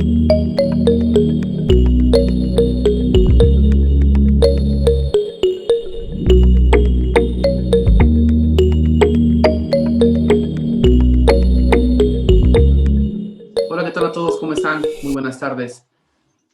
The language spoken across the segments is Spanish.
Hola, ¿qué tal a todos? ¿Cómo están? Muy buenas tardes.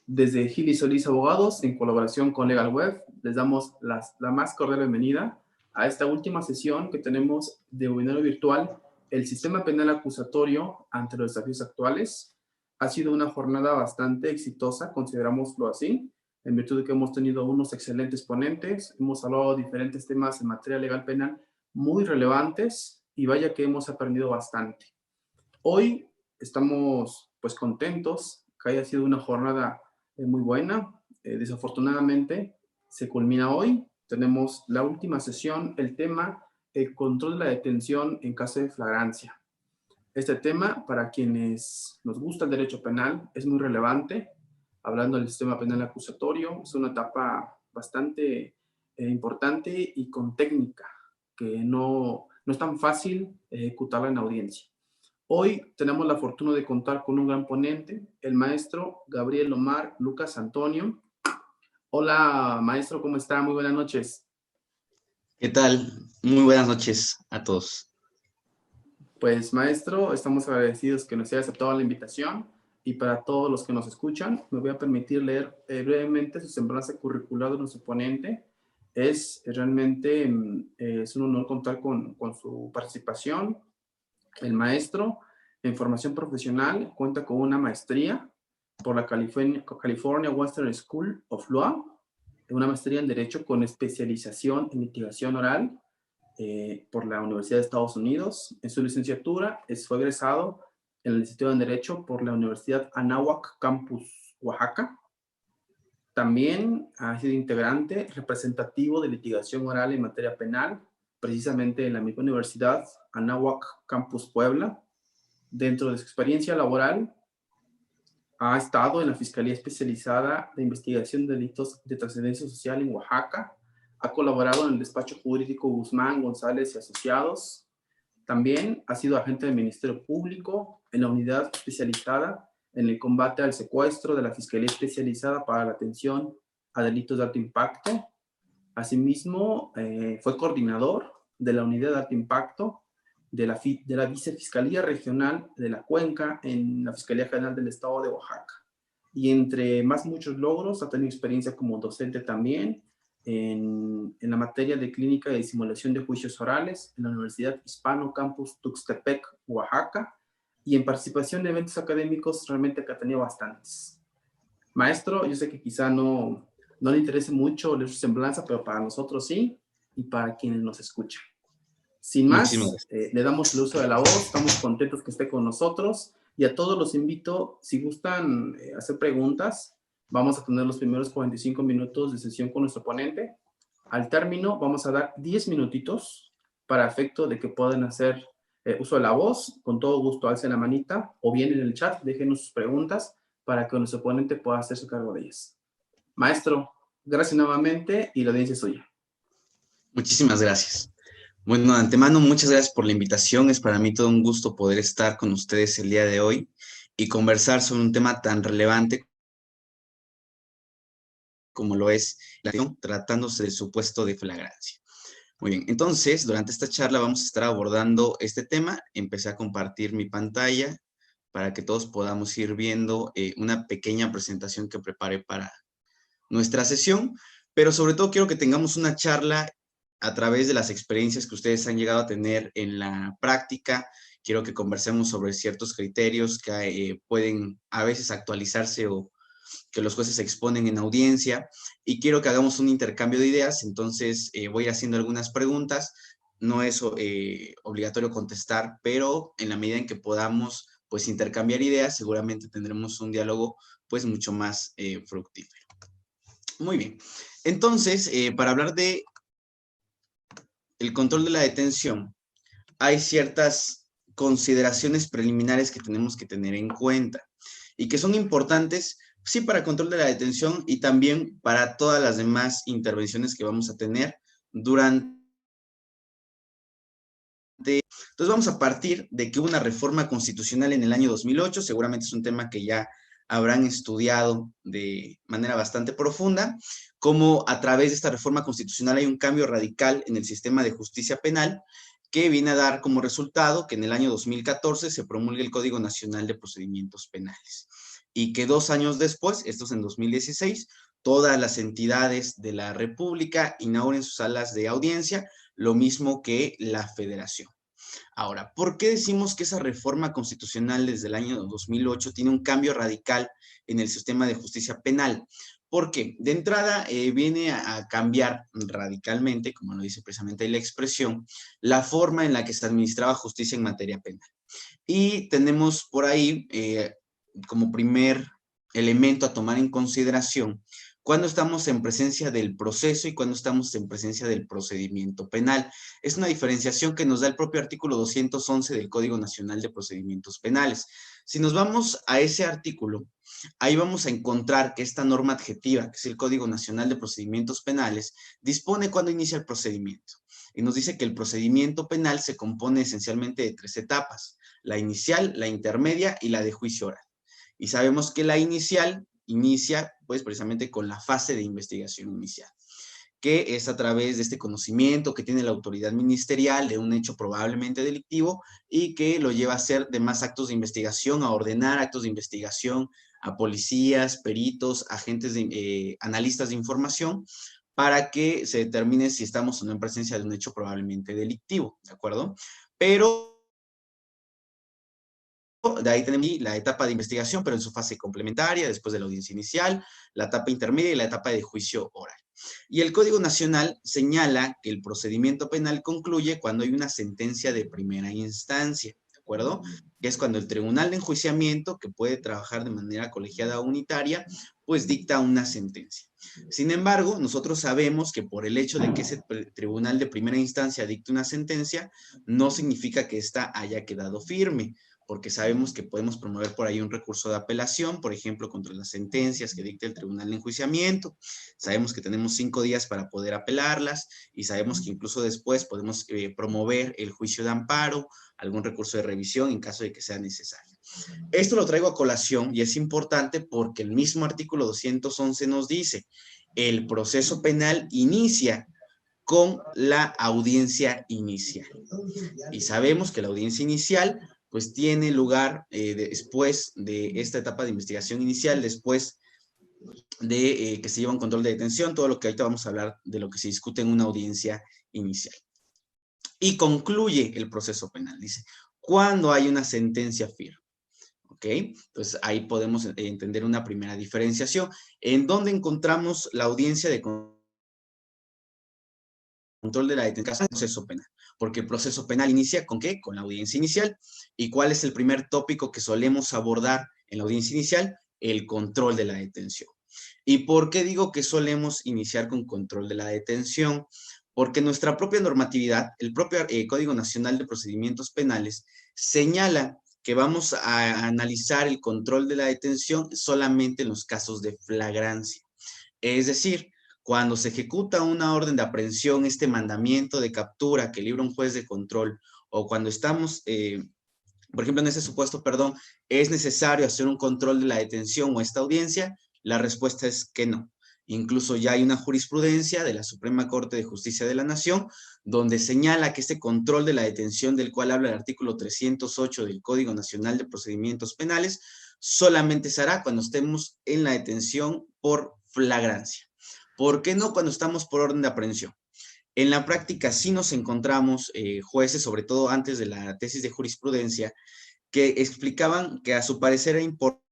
Desde Gil y Solís Abogados, en colaboración con Legal Web, les damos la más cordial bienvenida a esta última sesión que tenemos de webinario virtual, el sistema penal acusatorio ante los desafíos actuales. Ha sido una jornada bastante exitosa, considerámoslo así, en virtud de que hemos tenido unos excelentes ponentes, hemos hablado de diferentes temas en materia legal penal muy relevantes y vaya que hemos aprendido bastante. Hoy estamos pues contentos que haya sido una jornada muy buena. Desafortunadamente se culmina hoy. Tenemos la última sesión, el tema, el control de la detención en caso de flagrancia. Este tema, para quienes nos gusta el derecho penal, es muy relevante. Hablando del sistema penal acusatorio, es una etapa bastante importante y con técnica, que no es tan fácil ejecutarla en audiencia. Hoy tenemos la fortuna de contar con un gran ponente, el maestro Gabriel Omar Lucas Antonio. Hola, maestro, ¿cómo está? Muy buenas noches. ¿Qué tal? Muy buenas noches a todos. Pues, maestro, estamos agradecidos que nos haya aceptado la invitación y para todos los que nos escuchan, me voy a permitir leer brevemente su semblanza curricular de nuestro ponente. Es realmente es un honor contar con su participación. El maestro en formación profesional cuenta con una maestría por la California Western School of Law, una maestría en Derecho con especialización en litigación oral por la Universidad de Estados Unidos. En su licenciatura fue egresado en el Instituto de Derecho por la Universidad Anáhuac Campus Oaxaca. También ha sido integrante representativo de litigación oral en materia penal, precisamente en la misma Universidad Anáhuac Campus Puebla. Dentro de su experiencia laboral, ha estado en la Fiscalía Especializada de Investigación de Delitos de Trascendencia Social en Oaxaca. Ha colaborado en el despacho jurídico Guzmán, González y Asociados. También ha sido agente del Ministerio Público en la unidad especializada en el combate al secuestro de la Fiscalía Especializada para la Atención a Delitos de Alto Impacto. Asimismo, fue coordinador de la unidad de alto impacto de la Vicefiscalía Regional de la Cuenca en la Fiscalía General del Estado de Oaxaca. Y entre más muchos logros, ha tenido experiencia como docente también en la materia de clínica y simulación de juicios orales en la Universidad Hispano Campus Tuxtepec, Oaxaca, y en participación de eventos académicos realmente que ha tenido bastantes. Maestro, yo sé que quizá no le interese mucho leer su semblanza, pero para nosotros sí, y para quienes nos escuchan. Sin Muchísimas más, gracias. le damos el uso de la voz, estamos contentos que esté con nosotros, y a todos los invito, si gustan hacer preguntas, vamos a tener los primeros 45 minutos de sesión con nuestro ponente. Al término, vamos a dar 10 minutitos para efecto de que puedan hacer uso de la voz. Con todo gusto, alcen la manita, o bien en el chat, déjenos sus preguntas para que nuestro ponente pueda hacerse cargo de ellas. Maestro, gracias nuevamente y la audiencia es suya. Muchísimas gracias. Bueno, de antemano, muchas gracias por la invitación. Es para mí todo un gusto poder estar con ustedes el día de hoy y conversar sobre un tema tan relevante como lo es la acción, tratándose del supuesto de flagrancia. Muy bien, entonces, durante esta charla vamos a estar abordando este tema. Empecé a compartir mi pantalla para que todos podamos ir viendo una pequeña presentación que preparé para nuestra sesión, pero sobre todo quiero que tengamos una charla a través de las experiencias que ustedes han llegado a tener en la práctica. Quiero que conversemos sobre ciertos criterios que pueden a veces actualizarse o que los jueces exponen en audiencia, y quiero que hagamos un intercambio de ideas. Entonces voy a ir haciendo algunas preguntas. No es obligatorio contestar, pero en la medida en que podamos pues intercambiar ideas, seguramente tendremos un diálogo pues mucho más fructífero. Muy bien. Entonces, para hablar de el control de la detención, hay ciertas consideraciones preliminares que tenemos que tener en cuenta y que son importantes, sí, para el control de la detención y también para todas las demás intervenciones que vamos a tener durante. Entonces vamos a partir de que hubo una reforma constitucional en el año 2008, seguramente es un tema que ya habrán estudiado de manera bastante profunda cómo a través de esta reforma constitucional hay un cambio radical en el sistema de justicia penal que viene a dar como resultado que en el año 2014 se promulgue el Código Nacional de Procedimientos Penales y que 2 años después, esto es en 2016, todas las entidades de la República inauguren sus salas de audiencia, lo mismo que la Federación. Ahora, ¿por qué decimos que esa reforma constitucional desde el año 2008 tiene un cambio radical en el sistema de justicia penal? Porque de entrada viene a cambiar radicalmente, como lo dice precisamente la expresión, la forma en la que se administraba justicia en materia penal. Y tenemos por ahí como primer elemento a tomar en consideración cuando estamos en presencia del proceso y cuando estamos en presencia del procedimiento penal. Es una diferenciación que nos da el propio artículo 211 del Código Nacional de Procedimientos Penales. Si nos vamos a ese artículo, ahí vamos a encontrar que esta norma adjetiva, que es el Código Nacional de Procedimientos Penales, dispone cuándo inicia el procedimiento. Y nos dice que el procedimiento penal se compone esencialmente de 3 etapas: la inicial, la intermedia y la de juicio oral. Y sabemos que la inicial inicia pues precisamente con la fase de investigación inicial, que es a través de este conocimiento que tiene la autoridad ministerial de un hecho probablemente delictivo y que lo lleva a hacer demás actos de investigación, a ordenar actos de investigación a policías, peritos, agentes, analistas de información, para que se determine si estamos o no en presencia de un hecho probablemente delictivo, ¿de acuerdo? Pero de ahí tenemos la etapa de investigación, pero en su fase complementaria, después de la audiencia inicial, la etapa intermedia y la etapa de juicio oral. Y el Código Nacional señala que el procedimiento penal concluye cuando hay una sentencia de primera instancia, ¿de acuerdo? Que es cuando el tribunal de enjuiciamiento, que puede trabajar de manera colegiada o unitaria, pues dicta una sentencia. Sin embargo, nosotros sabemos que por el hecho de que ese tribunal de primera instancia dicte una sentencia, no significa que ésta haya quedado firme, porque sabemos que podemos promover por ahí un recurso de apelación, por ejemplo, contra las sentencias que dicte el tribunal de enjuiciamiento. Sabemos que tenemos 5 días para poder apelarlas y sabemos que incluso después podemos promover el juicio de amparo, algún recurso de revisión en caso de que sea necesario. Esto lo traigo a colación y es importante porque el mismo artículo 211 nos dice: el proceso penal inicia con la audiencia inicial. Y sabemos que la audiencia inicial pues tiene lugar después de esta etapa de investigación inicial, después de que se lleva un control de detención, todo lo que ahorita vamos a hablar de lo que se discute en una audiencia inicial. Y concluye el proceso penal, dice, cuando hay una sentencia firme. ¿Ok? Entonces ahí podemos entender una primera diferenciación. ¿En dónde encontramos la audiencia de control de la detención? Proceso penal, porque el proceso penal inicia ¿con qué? Con la audiencia inicial. ¿Y cuál es el primer tópico que solemos abordar en la audiencia inicial? El control de la detención. ¿Y por qué digo que solemos iniciar con control de la detención? Porque nuestra propia normatividad, el propio Código Nacional de Procedimientos Penales, señala que vamos a analizar el control de la detención solamente en los casos de flagrancia. Es decir, cuando se ejecuta una orden de aprehensión, este mandamiento de captura que libra un juez de control, o cuando estamos, por ejemplo, en ese supuesto, perdón, es necesario hacer un control de la detención o esta audiencia, la respuesta es que no. Incluso ya hay una jurisprudencia de la Suprema Corte de Justicia de la Nación, donde señala que este control de la detención del cual habla el artículo 308 del Código Nacional de Procedimientos Penales, solamente se hará cuando estemos en la detención por flagrancia. ¿Por qué no cuando estamos por orden de aprehensión? En la práctica sí nos encontramos jueces, sobre todo antes de la tesis de jurisprudencia, que explicaban que a su parecer era importante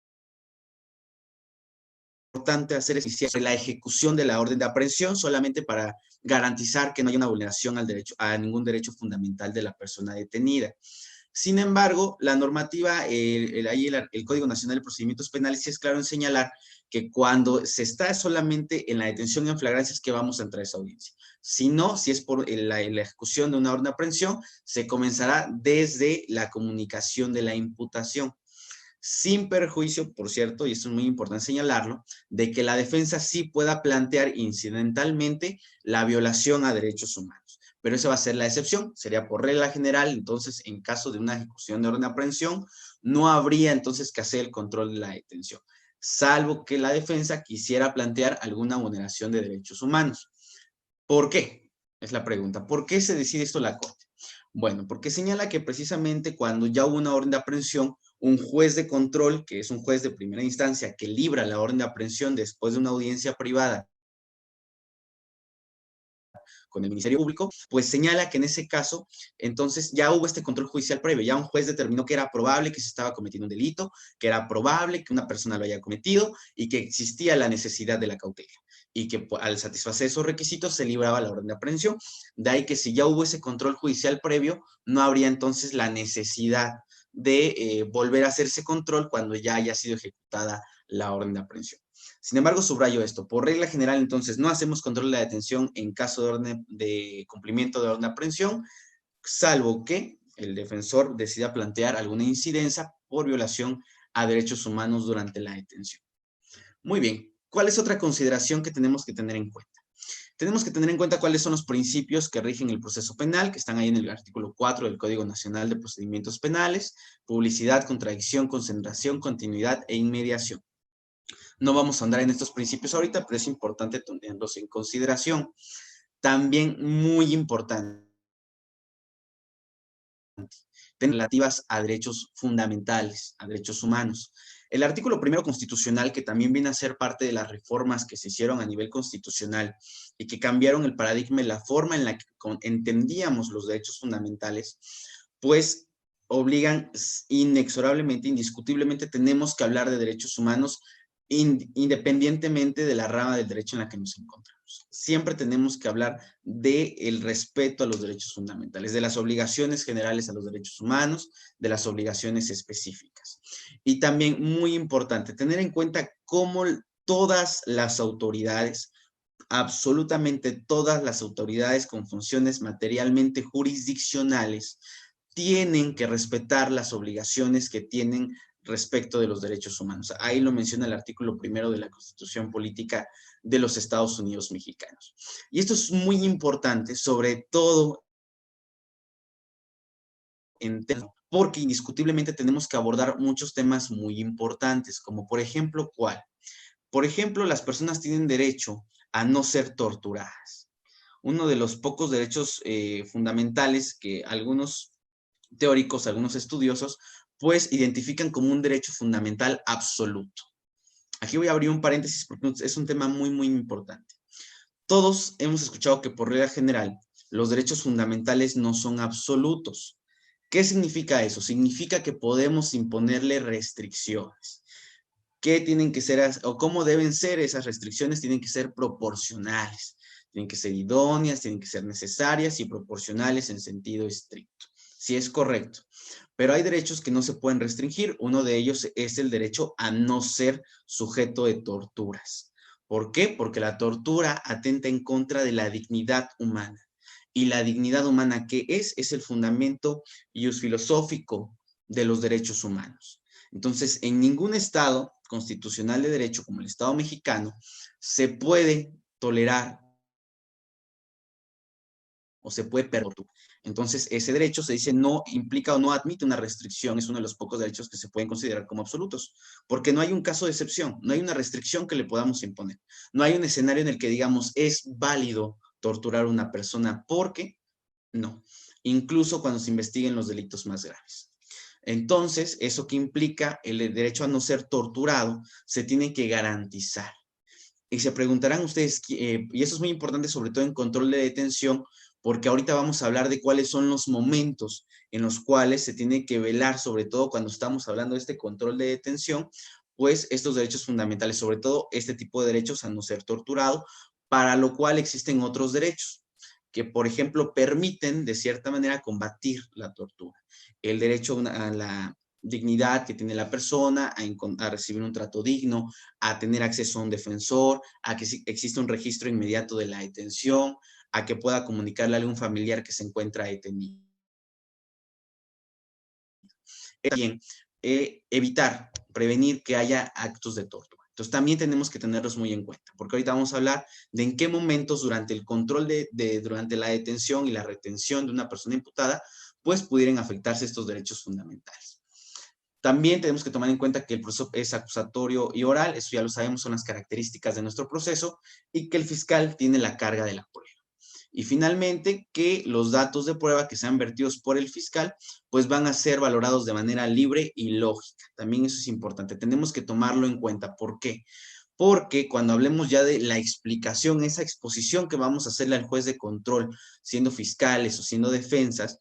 hacer la ejecución de la orden de aprehensión solamente para garantizar que no haya una vulneración al derecho, a ningún derecho fundamental de la persona detenida. Sin embargo, la normativa, el Código Nacional de Procedimientos Penales sí es claro en señalar que cuando se está solamente en la detención en flagrancia es que vamos a entrar a esa audiencia. Si no, si es por la ejecución de una orden de aprehensión, se comenzará desde la comunicación de la imputación. Sin perjuicio, por cierto, y esto es muy importante señalarlo, de que la defensa sí pueda plantear incidentalmente la violación a derechos humanos. Pero esa va a ser la excepción, sería por regla general. Entonces, en caso de una ejecución de orden de aprehensión, no habría entonces que hacer el control de la detención. salvo que la defensa quisiera plantear alguna vulneración de derechos humanos. ¿Por qué? Es la pregunta. ¿Por qué se decide esto en la Corte? Bueno, porque señala que precisamente cuando ya hubo una orden de aprehensión, un juez de control, que es un juez de primera instancia que libra la orden de aprehensión después de una audiencia privada con el Ministerio Público, pues señala que en ese caso, entonces ya hubo este control judicial previo, ya un juez determinó que era probable que se estaba cometiendo un delito, que era probable que una persona lo haya cometido y que existía la necesidad de la cautela y que al satisfacer esos requisitos se libraba la orden de aprehensión. De ahí que si ya hubo ese control judicial previo, no habría entonces la necesidad de volver a hacerse control cuando ya haya sido ejecutada la orden de aprehensión. Sin embargo, subrayo esto. Por regla general, entonces, no hacemos control de la detención en caso de, de cumplimiento de orden de aprehensión, salvo que el defensor decida plantear alguna incidencia por violación a derechos humanos durante la detención. Muy bien. ¿Cuál es otra consideración que tenemos que tener en cuenta? Tenemos que tener en cuenta cuáles son los principios que rigen el proceso penal, que están ahí en el artículo 4 del Código Nacional de Procedimientos Penales: publicidad, contradicción, concentración, continuidad e inmediación. No vamos a andar en estos principios ahorita, pero es importante tenerlos en consideración. También muy importante, relativas a derechos fundamentales, a derechos humanos. El artículo primero constitucional, que también viene a ser parte de las reformas que se hicieron a nivel constitucional y que cambiaron el paradigma y la forma en la que entendíamos los derechos fundamentales, pues obligan inexorablemente, indiscutiblemente, tenemos que hablar de derechos humanos independientemente de la rama del derecho en la que nos encontramos. Siempre tenemos que hablar del respeto a los derechos fundamentales, de las obligaciones generales a los derechos humanos, de las obligaciones específicas. Y también, muy importante, tener en cuenta cómo todas las autoridades, absolutamente todas las autoridades con funciones materialmente jurisdiccionales, tienen que respetar las obligaciones que tienen respecto de los derechos humanos. Ahí lo menciona el artículo primero de la Constitución Política de los Estados Unidos Mexicanos. Y esto es muy importante, sobre todo porque indiscutiblemente tenemos que abordar muchos temas muy importantes, como por ejemplo, ¿cuál? Por ejemplo, las personas tienen derecho a no ser torturadas. Uno de los pocos derechos fundamentales que algunos teóricos, algunos estudiosos, pues identifican como un derecho fundamental absoluto. Aquí voy a abrir un paréntesis porque es un tema muy, muy importante. Todos hemos escuchado que por regla general los derechos fundamentales no son absolutos. ¿Qué significa eso? Significa que podemos imponerle restricciones. ¿Qué tienen que ser o cómo deben ser esas restricciones? Tienen que ser proporcionales, tienen que ser idóneas, tienen que ser necesarias y proporcionales en sentido estricto. Sí, es correcto. Pero hay derechos que no se pueden restringir. Uno de ellos es el derecho a no ser sujeto de torturas. ¿Por qué? Porque la tortura atenta en contra de la dignidad humana. Y la dignidad humana, ¿qué es? Es el fundamento filosófico de los derechos humanos. Entonces, en ningún estado constitucional de derecho como el Estado mexicano se puede tolerar o se puede perdonar. Entonces, ese derecho se dice no implica o no admite una restricción, es uno de los pocos derechos que se pueden considerar como absolutos, porque no hay un caso de excepción, no hay una restricción que le podamos imponer, no hay un escenario en el que digamos es válido torturar a una persona, porque no, incluso cuando se investiguen los delitos más graves. Entonces, eso que implica el derecho a no ser torturado, se tiene que garantizar. Y se preguntarán ustedes, y eso es muy importante, sobre todo en control de detención, porque ahorita vamos a hablar de cuáles son los momentos en los cuales se tiene que velar, sobre todo cuando estamos hablando de este control de detención, pues estos derechos fundamentales, sobre todo este tipo de derechos a no ser torturado, para lo cual existen otros derechos que, por ejemplo, permiten de cierta manera combatir la tortura. El derecho a la dignidad que tiene la persona, a recibir un trato digno, a tener acceso a un defensor, a que exista un registro inmediato de la detención, a que pueda comunicarle a algún familiar que se encuentra detenido. También evitar, prevenir que haya actos de tortura. Entonces también tenemos que tenerlos muy en cuenta, porque ahorita vamos a hablar de en qué momentos durante el control durante la detención y la retención de una persona imputada, pues pudieran afectarse estos derechos fundamentales. También tenemos que tomar en cuenta que el proceso es acusatorio y oral, eso ya lo sabemos, son las características de nuestro proceso, y que el fiscal tiene la carga de la prueba. Y finalmente, que los datos de prueba que sean vertidos por el fiscal, pues van a ser valorados de manera libre y lógica. También eso es importante, tenemos que tomarlo en cuenta. ¿Por qué? Porque cuando hablemos ya de la explicación, esa exposición que vamos a hacerle al juez de control, siendo fiscales o siendo defensas,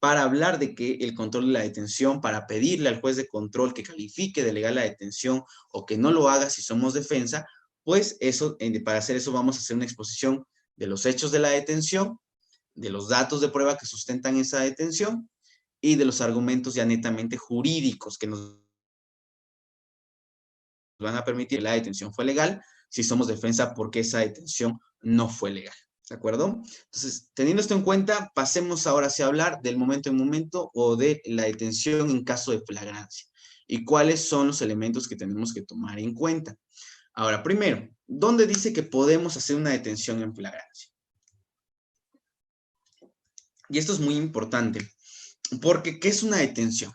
para hablar de que el control de la detención, para pedirle al juez de control que califique de legal la detención o que no lo haga si somos defensa, pues eso, para hacer eso vamos a hacer una exposición de los hechos de la detención, de los datos de prueba que sustentan esa detención y de los argumentos ya netamente jurídicos que nos van a permitir que la detención fue legal si somos defensa porque esa detención no fue legal. ¿De acuerdo? Entonces, teniendo esto en cuenta, pasemos ahora a hablar del momento en momento o de la detención en caso de flagrancia. ¿Y cuáles son los elementos que tenemos que tomar en cuenta? Ahora, primero, ¿dónde dice que podemos hacer una detención en flagrancia? Y esto es muy importante, porque ¿qué es una detención?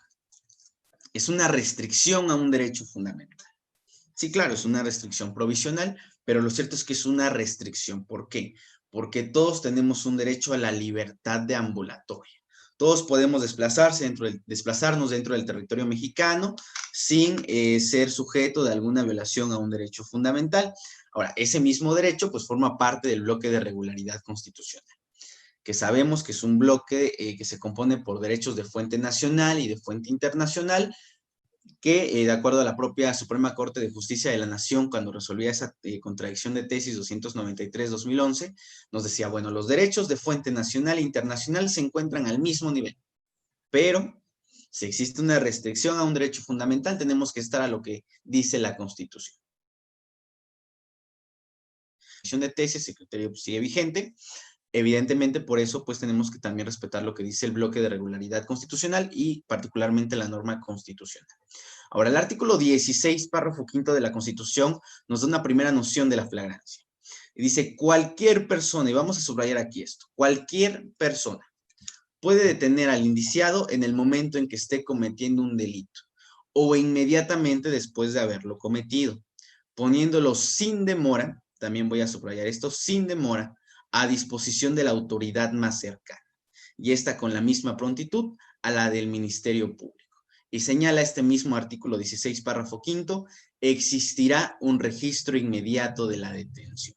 Es una restricción a un derecho fundamental. Sí, claro, es una restricción provisional, pero lo cierto es que es una restricción. ¿Por qué? Porque todos tenemos un derecho a la libertad de ambulatoria. Todos podemos desplazarnos dentro del territorio mexicano sin ser sujeto de alguna violación a un derecho fundamental. Ahora, ese mismo derecho pues forma parte del bloque de regularidad constitucional, que sabemos que es un bloque que se compone por derechos de fuente nacional y de fuente internacional, que de acuerdo a la propia Suprema Corte de Justicia de la Nación, cuando resolvía esa contradicción de tesis 293-2011, nos decía, bueno, los derechos de fuente nacional e internacional se encuentran al mismo nivel, pero si existe una restricción a un derecho fundamental, tenemos que estar a lo que dice la Constitución. La de tesis, el criterio sigue vigente. Evidentemente, por eso, pues tenemos que también respetar lo que dice el bloque de regularidad constitucional y particularmente la norma constitucional. Ahora, el artículo 16, párrafo quinto de la Constitución nos da una primera noción de la flagrancia. Y dice, cualquier persona, y vamos a subrayar aquí esto, cualquier persona puede detener al indiciado en el momento en que esté cometiendo un delito o inmediatamente después de haberlo cometido, poniéndolo sin demora, también voy a subrayar esto, sin demora, a disposición de la autoridad más cercana, y esta con la misma prontitud a la del Ministerio Público. Y señala este mismo artículo 16, párrafo quinto, existirá un registro inmediato de la detención.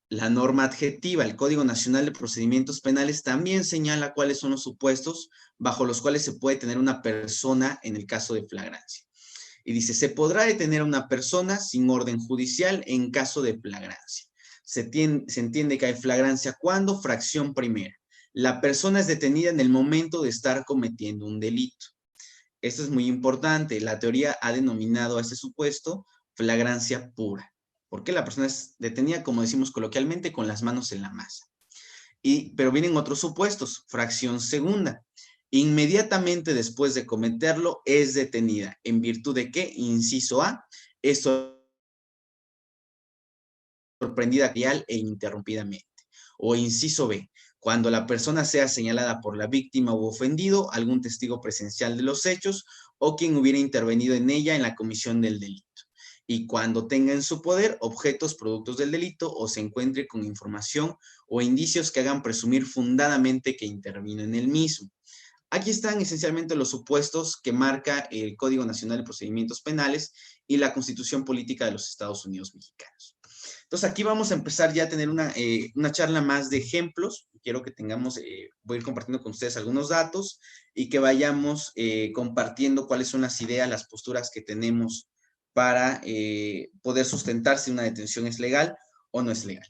La norma adjetiva, el Código Nacional de Procedimientos Penales, también señala cuáles son los supuestos bajo los cuales se puede detener una persona en el caso de flagrancia. Y dice, se podrá detener a una persona sin orden judicial en caso de flagrancia. Se entiende que hay flagrancia cuando, fracción primera, la persona es detenida en el momento de estar cometiendo un delito. Esto es muy importante. La teoría ha denominado a este supuesto flagrancia pura, porque la persona es detenida, como decimos coloquialmente, con las manos en la masa. Pero vienen otros supuestos. Fracción segunda. Inmediatamente después de cometerlo es detenida. ¿En virtud de qué? Inciso A, es sorprendida real e interrumpidamente. O inciso B, cuando la persona sea señalada por la víctima u ofendido, algún testigo presencial de los hechos o quien hubiera intervenido en ella en la comisión del delito. Y cuando tenga en su poder objetos productos del delito o se encuentre con información o indicios que hagan presumir fundadamente que intervino en el mismo. Aquí están esencialmente los supuestos que marca el Código Nacional de Procedimientos Penales y la Constitución Política de los Estados Unidos Mexicanos. Entonces aquí vamos a empezar ya a tener una charla más de ejemplos. Quiero que tengamos, voy a ir compartiendo con ustedes algunos datos y que vayamos compartiendo cuáles son las ideas, las posturas que tenemos para poder sustentar si una detención es legal o no es legal.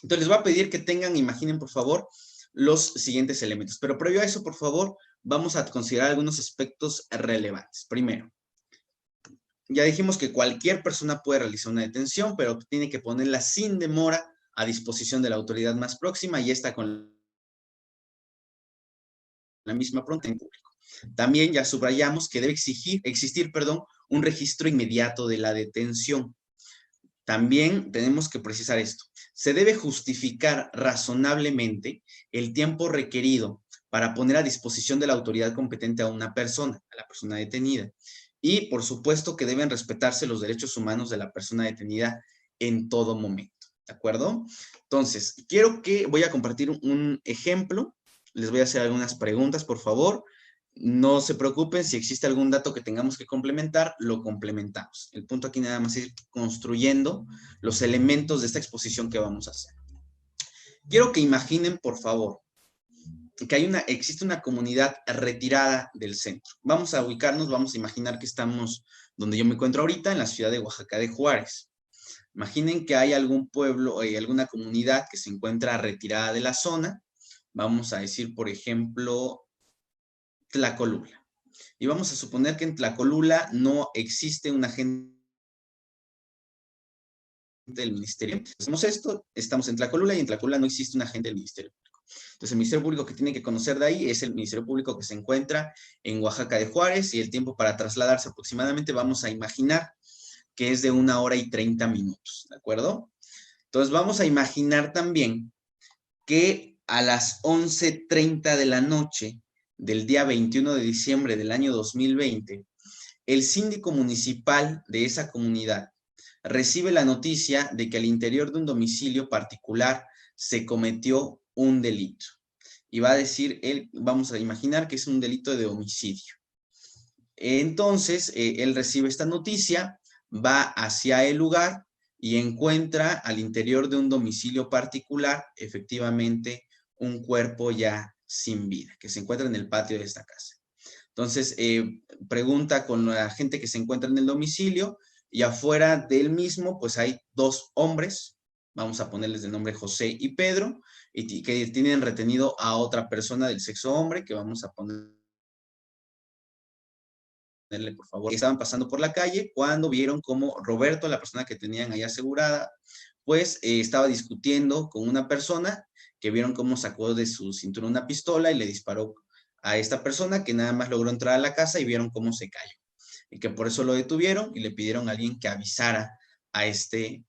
Entonces les voy a pedir que tengan, imaginen por favor, los siguientes elementos. Pero previo a eso, por favor, vamos a considerar algunos aspectos relevantes. Primero, ya dijimos que cualquier persona puede realizar una detención, pero tiene que ponerla sin demora a disposición de la autoridad más próxima y esta con la misma pronta en público. También ya subrayamos que debe existir un registro inmediato de la detención. También tenemos que precisar esto. Se debe justificar razonablemente el tiempo requerido para poner a disposición de la autoridad competente a una persona, a la persona detenida. Y, por supuesto, que deben respetarse los derechos humanos de la persona detenida en todo momento, ¿de acuerdo? Entonces, voy a compartir un ejemplo. Les voy a hacer algunas preguntas, por favor. No se preocupen, si existe algún dato que tengamos que complementar, lo complementamos. El punto aquí nada más es ir construyendo los elementos de esta exposición que vamos a hacer. Quiero que imaginen, por favor, que existe una comunidad retirada del centro. Vamos a ubicarnos, vamos a imaginar que estamos donde yo me encuentro ahorita, en la ciudad de Oaxaca de Juárez. Imaginen que hay algún pueblo, alguna comunidad que se encuentra retirada de la zona. Vamos a decir, por ejemplo, Tlacolula. Y vamos a suponer que en Tlacolula no existe un agente del ministerio. Hacemos esto, estamos en Tlacolula y en Tlacolula no existe un agente del ministerio público. Entonces el ministerio público que tiene que conocer de ahí es el ministerio público que se encuentra en Oaxaca de Juárez, y el tiempo para trasladarse aproximadamente vamos a imaginar que es de 1 hora y 30 minutos, ¿de acuerdo? Entonces vamos a imaginar también que a las 11:30 de la noche del día 21 de diciembre del año 2020, el síndico municipal de esa comunidad recibe la noticia de que al interior de un domicilio particular se cometió un delito. Y va a decir, vamos a imaginar que es un delito de homicidio. Entonces, él recibe esta noticia, va hacia el lugar y encuentra al interior de un domicilio particular, efectivamente, un cuerpo ya sin vida, que se encuentra en el patio de esta casa. Entonces, pregunta con la gente que se encuentra en el domicilio, y afuera del mismo, pues hay 2 hombres, vamos a ponerles de nombre José y Pedro, y que tienen retenido a otra persona del sexo hombre, que vamos a ponerle, por favor. Estaban pasando por la calle cuando vieron como Roberto, la persona que tenían ahí asegurada, pues estaba discutiendo con una persona, que vieron cómo sacó de su cinturón una pistola y le disparó a esta persona, que nada más logró entrar a la casa y vieron cómo se cayó. Y que por eso lo detuvieron y le pidieron a alguien que avisara a este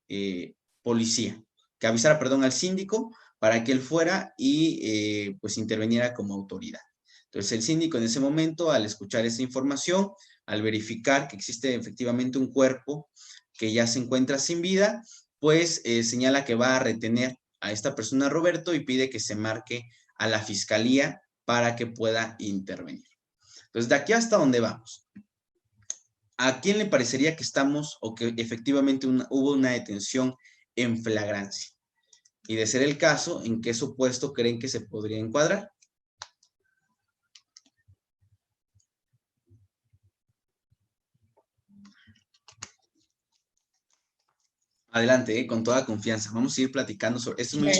policía, que avisara, perdón, al síndico, para que él fuera y pues interviniera como autoridad. Entonces el síndico en ese momento, al escuchar esa información, al verificar que existe efectivamente un cuerpo que ya se encuentra sin vida, pues señala que va a retener a esta persona, Roberto, y pide que se marque a la fiscalía para que pueda intervenir. Entonces, de aquí hasta dónde vamos. ¿A quién le parecería que estamos o que efectivamente hubo una detención en flagrancia? Y de ser el caso, ¿en qué supuesto creen que se podría encuadrar? Adelante, con toda confianza. Vamos a ir platicando sobre esto. Es muy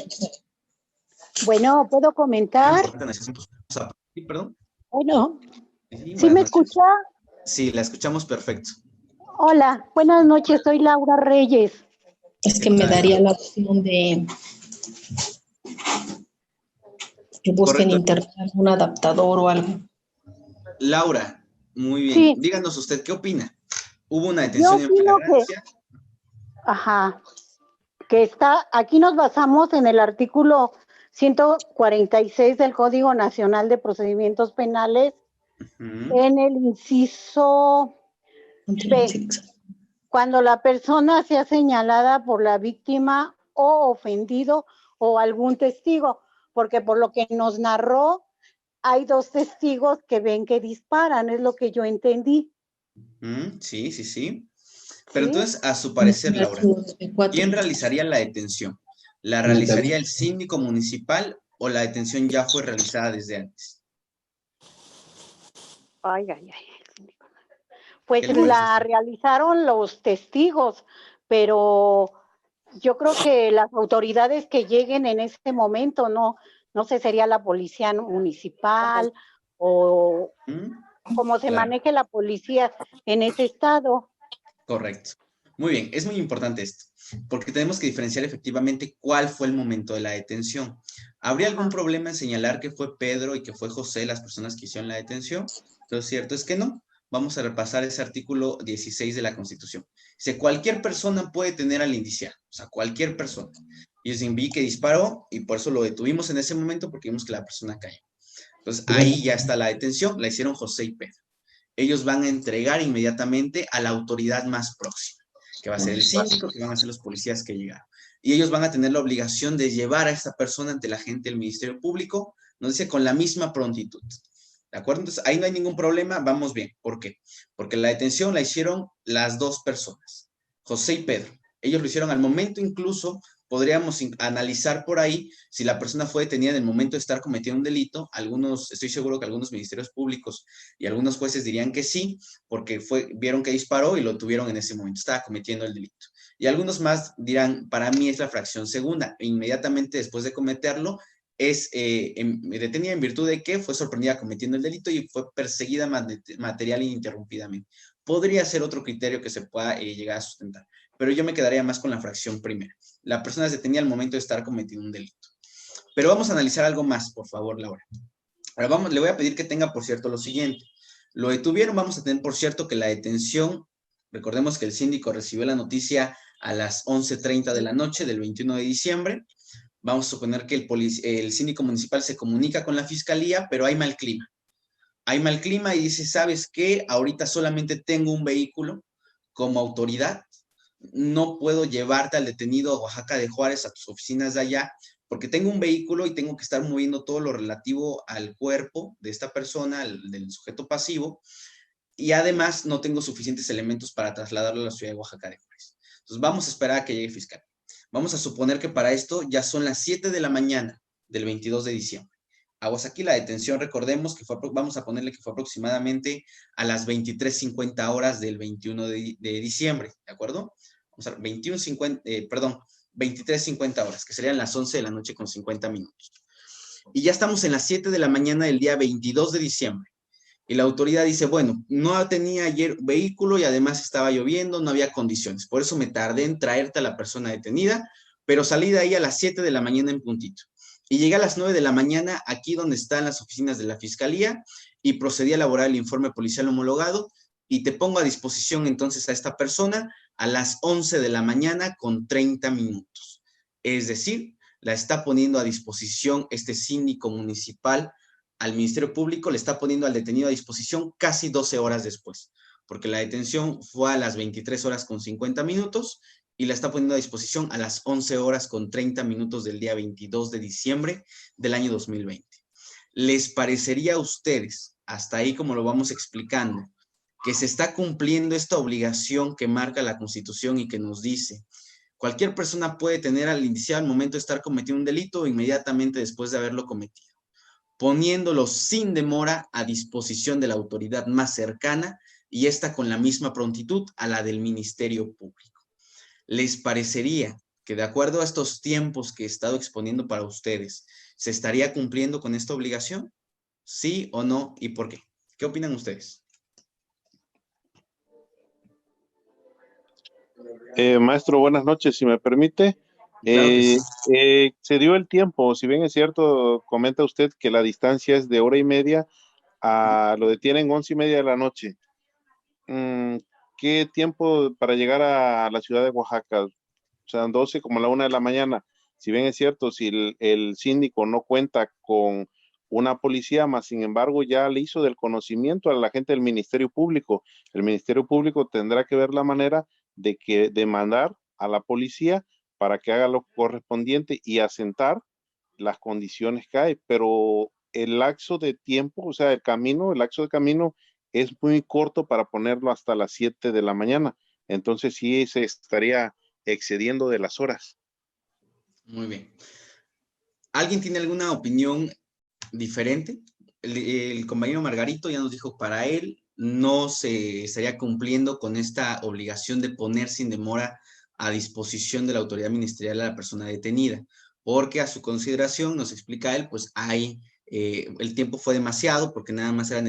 Bueno, ¿puedo comentar? Sí, perdón. Bueno, Sí, ¿sí me escucha? Sí, la escuchamos perfecto. Hola, buenas noches, soy Laura Reyes. Es que me daría la opción de que busquen en internet algún adaptador o algo. Laura, muy bien. Sí. Díganos usted, ¿qué opina? ¿Hubo una detención en flagrancia? Que aquí nos basamos en el artículo 146 del Código Nacional de Procedimientos Penales, en el inciso B, cuando la persona sea señalada por la víctima o ofendido o algún testigo, porque por lo que nos narró, hay 2 testigos que ven que disparan, es lo que yo entendí. Sí, sí, sí. Pero ¿sí? Entonces, a su parecer, Laura, ¿quién realizaría la detención? ¿La realizaría el síndico municipal o la detención ya fue realizada desde antes? Ay. Pues la realizaron los testigos, pero yo creo que las autoridades que lleguen en este momento, no sé, sería la policía municipal o cómo se maneje la policía en ese estado. Correcto. Muy bien, es muy importante esto, porque tenemos que diferenciar efectivamente cuál fue el momento de la detención. ¿Habría algún problema en señalar que fue Pedro y que fue José las personas que hicieron la detención? Lo cierto es que no. Vamos a repasar ese artículo 16 de la Constitución. Dice, cualquier persona puede tener al indiciado, o sea, cualquier persona. Y vi que disparó y por eso lo detuvimos en ese momento porque vimos que la persona cayó. Entonces, ahí ya está la detención, la hicieron José y Pedro. Ellos van a entregar inmediatamente a la autoridad más próxima, que va a ser el síndico, que van a ser los policías que llegaron. Y ellos van a tener la obligación de llevar a esta persona ante la gente del Ministerio Público, nos dice, con la misma prontitud. ¿De acuerdo? Entonces, ahí no hay ningún problema, vamos bien. ¿Por qué? Porque la detención la hicieron las dos personas, José y Pedro. Ellos lo hicieron al momento, incluso podríamos analizar por ahí si la persona fue detenida en el momento de estar cometiendo un delito. Algunos, estoy seguro que algunos ministerios públicos y algunos jueces dirían que sí, porque vieron que disparó y lo tuvieron en ese momento, estaba cometiendo el delito. Y algunos más dirán, para mí es la fracción segunda, e inmediatamente después de cometerlo, es detenida en virtud de que fue sorprendida cometiendo el delito y fue perseguida material ininterrumpidamente. Podría ser otro criterio que se pueda llegar a sustentar, pero yo me quedaría más con la fracción primera. La persona es detenida al momento de estar cometiendo un delito. Pero vamos a analizar algo más, por favor, Laura. Ahora le voy a pedir que tenga, por cierto, lo siguiente. Lo detuvieron, vamos a tener, por cierto, que la detención, recordemos que el síndico recibió la noticia a las 11:30 de la noche del 21 de diciembre. Vamos a suponer que el síndico municipal se comunica con la fiscalía, pero hay mal clima. Hay mal clima y dice, ¿sabes qué? Ahorita solamente tengo un vehículo como autoridad. No puedo llevarte al detenido a Oaxaca de Juárez, a tus oficinas de allá, porque tengo un vehículo y tengo que estar moviendo todo lo relativo al cuerpo de esta persona, del sujeto pasivo, y además no tengo suficientes elementos para trasladarlo a la ciudad de Oaxaca de Juárez. Entonces vamos a esperar a que llegue fiscal. Vamos a suponer que para esto ya son las 7 de la mañana del 22 de diciembre. Aguas aquí la detención, recordemos que vamos a ponerle que fue aproximadamente a las 23:50 horas del 21 de diciembre, ¿de acuerdo? Vamos a ver, 23:50 horas, que serían las 11 de la noche con 50 minutos. Y ya estamos en las 7 de la mañana del día 22 de diciembre. Y la autoridad dice, bueno, no tenía ayer vehículo y además estaba lloviendo, no había condiciones. Por eso me tardé en traerte a la persona detenida, pero salí de ahí a las 7 de la mañana en puntito. Y llegué a las 9 de la mañana aquí donde están las oficinas de la Fiscalía y procedí a elaborar el informe policial homologado y te pongo a disposición entonces a esta persona a las 11 de la mañana con 30 minutos. Es decir, la está poniendo a disposición este síndico municipal al Ministerio Público, le está poniendo al detenido a disposición casi 12 horas después, porque la detención fue a las 23 horas con 50 minutos y la está poniendo a disposición a las 11 horas con 30 minutos del día 22 de diciembre del año 2020. ¿Les parecería a ustedes, hasta ahí como lo vamos explicando, que se está cumpliendo esta obligación que marca la Constitución y que nos dice cualquier persona puede tener al iniciar al momento de estar cometiendo un delito o inmediatamente después de haberlo cometido, poniéndolo sin demora a disposición de la autoridad más cercana y esta con la misma prontitud a la del Ministerio Público? ¿Les parecería que de acuerdo a estos tiempos que he estado exponiendo para ustedes, se estaría cumpliendo con esta obligación? ¿Sí o no? ¿Y por qué? ¿Qué opinan ustedes? Maestro, buenas noches, si me permite. Claro que sí. Se dio el tiempo, si bien es cierto, comenta usted que la distancia es de 1:30, lo detienen 11:30 de la noche. ¿Qué tiempo para llegar a la ciudad de Oaxaca? O sea, 12 como la 1 de la mañana. Si bien es cierto, si el síndico no cuenta con una policía, más sin embargo ya le hizo del conocimiento a la gente del Ministerio Público. El Ministerio Público tendrá que ver la manera de mandar a la policía para que haga lo correspondiente y asentar las condiciones que hay, pero el lapso de tiempo, o sea, el lapso de camino es muy corto para ponerlo hasta las 7 de la mañana, entonces sí se estaría excediendo de las horas. Muy bien. ¿Alguien tiene alguna opinión diferente? El compañero Margarito ya nos dijo, para él no se estaría cumpliendo con esta obligación de poner sin demora a disposición de la autoridad ministerial a la persona detenida, porque a su consideración, nos explica él, pues el tiempo fue demasiado, porque nada más era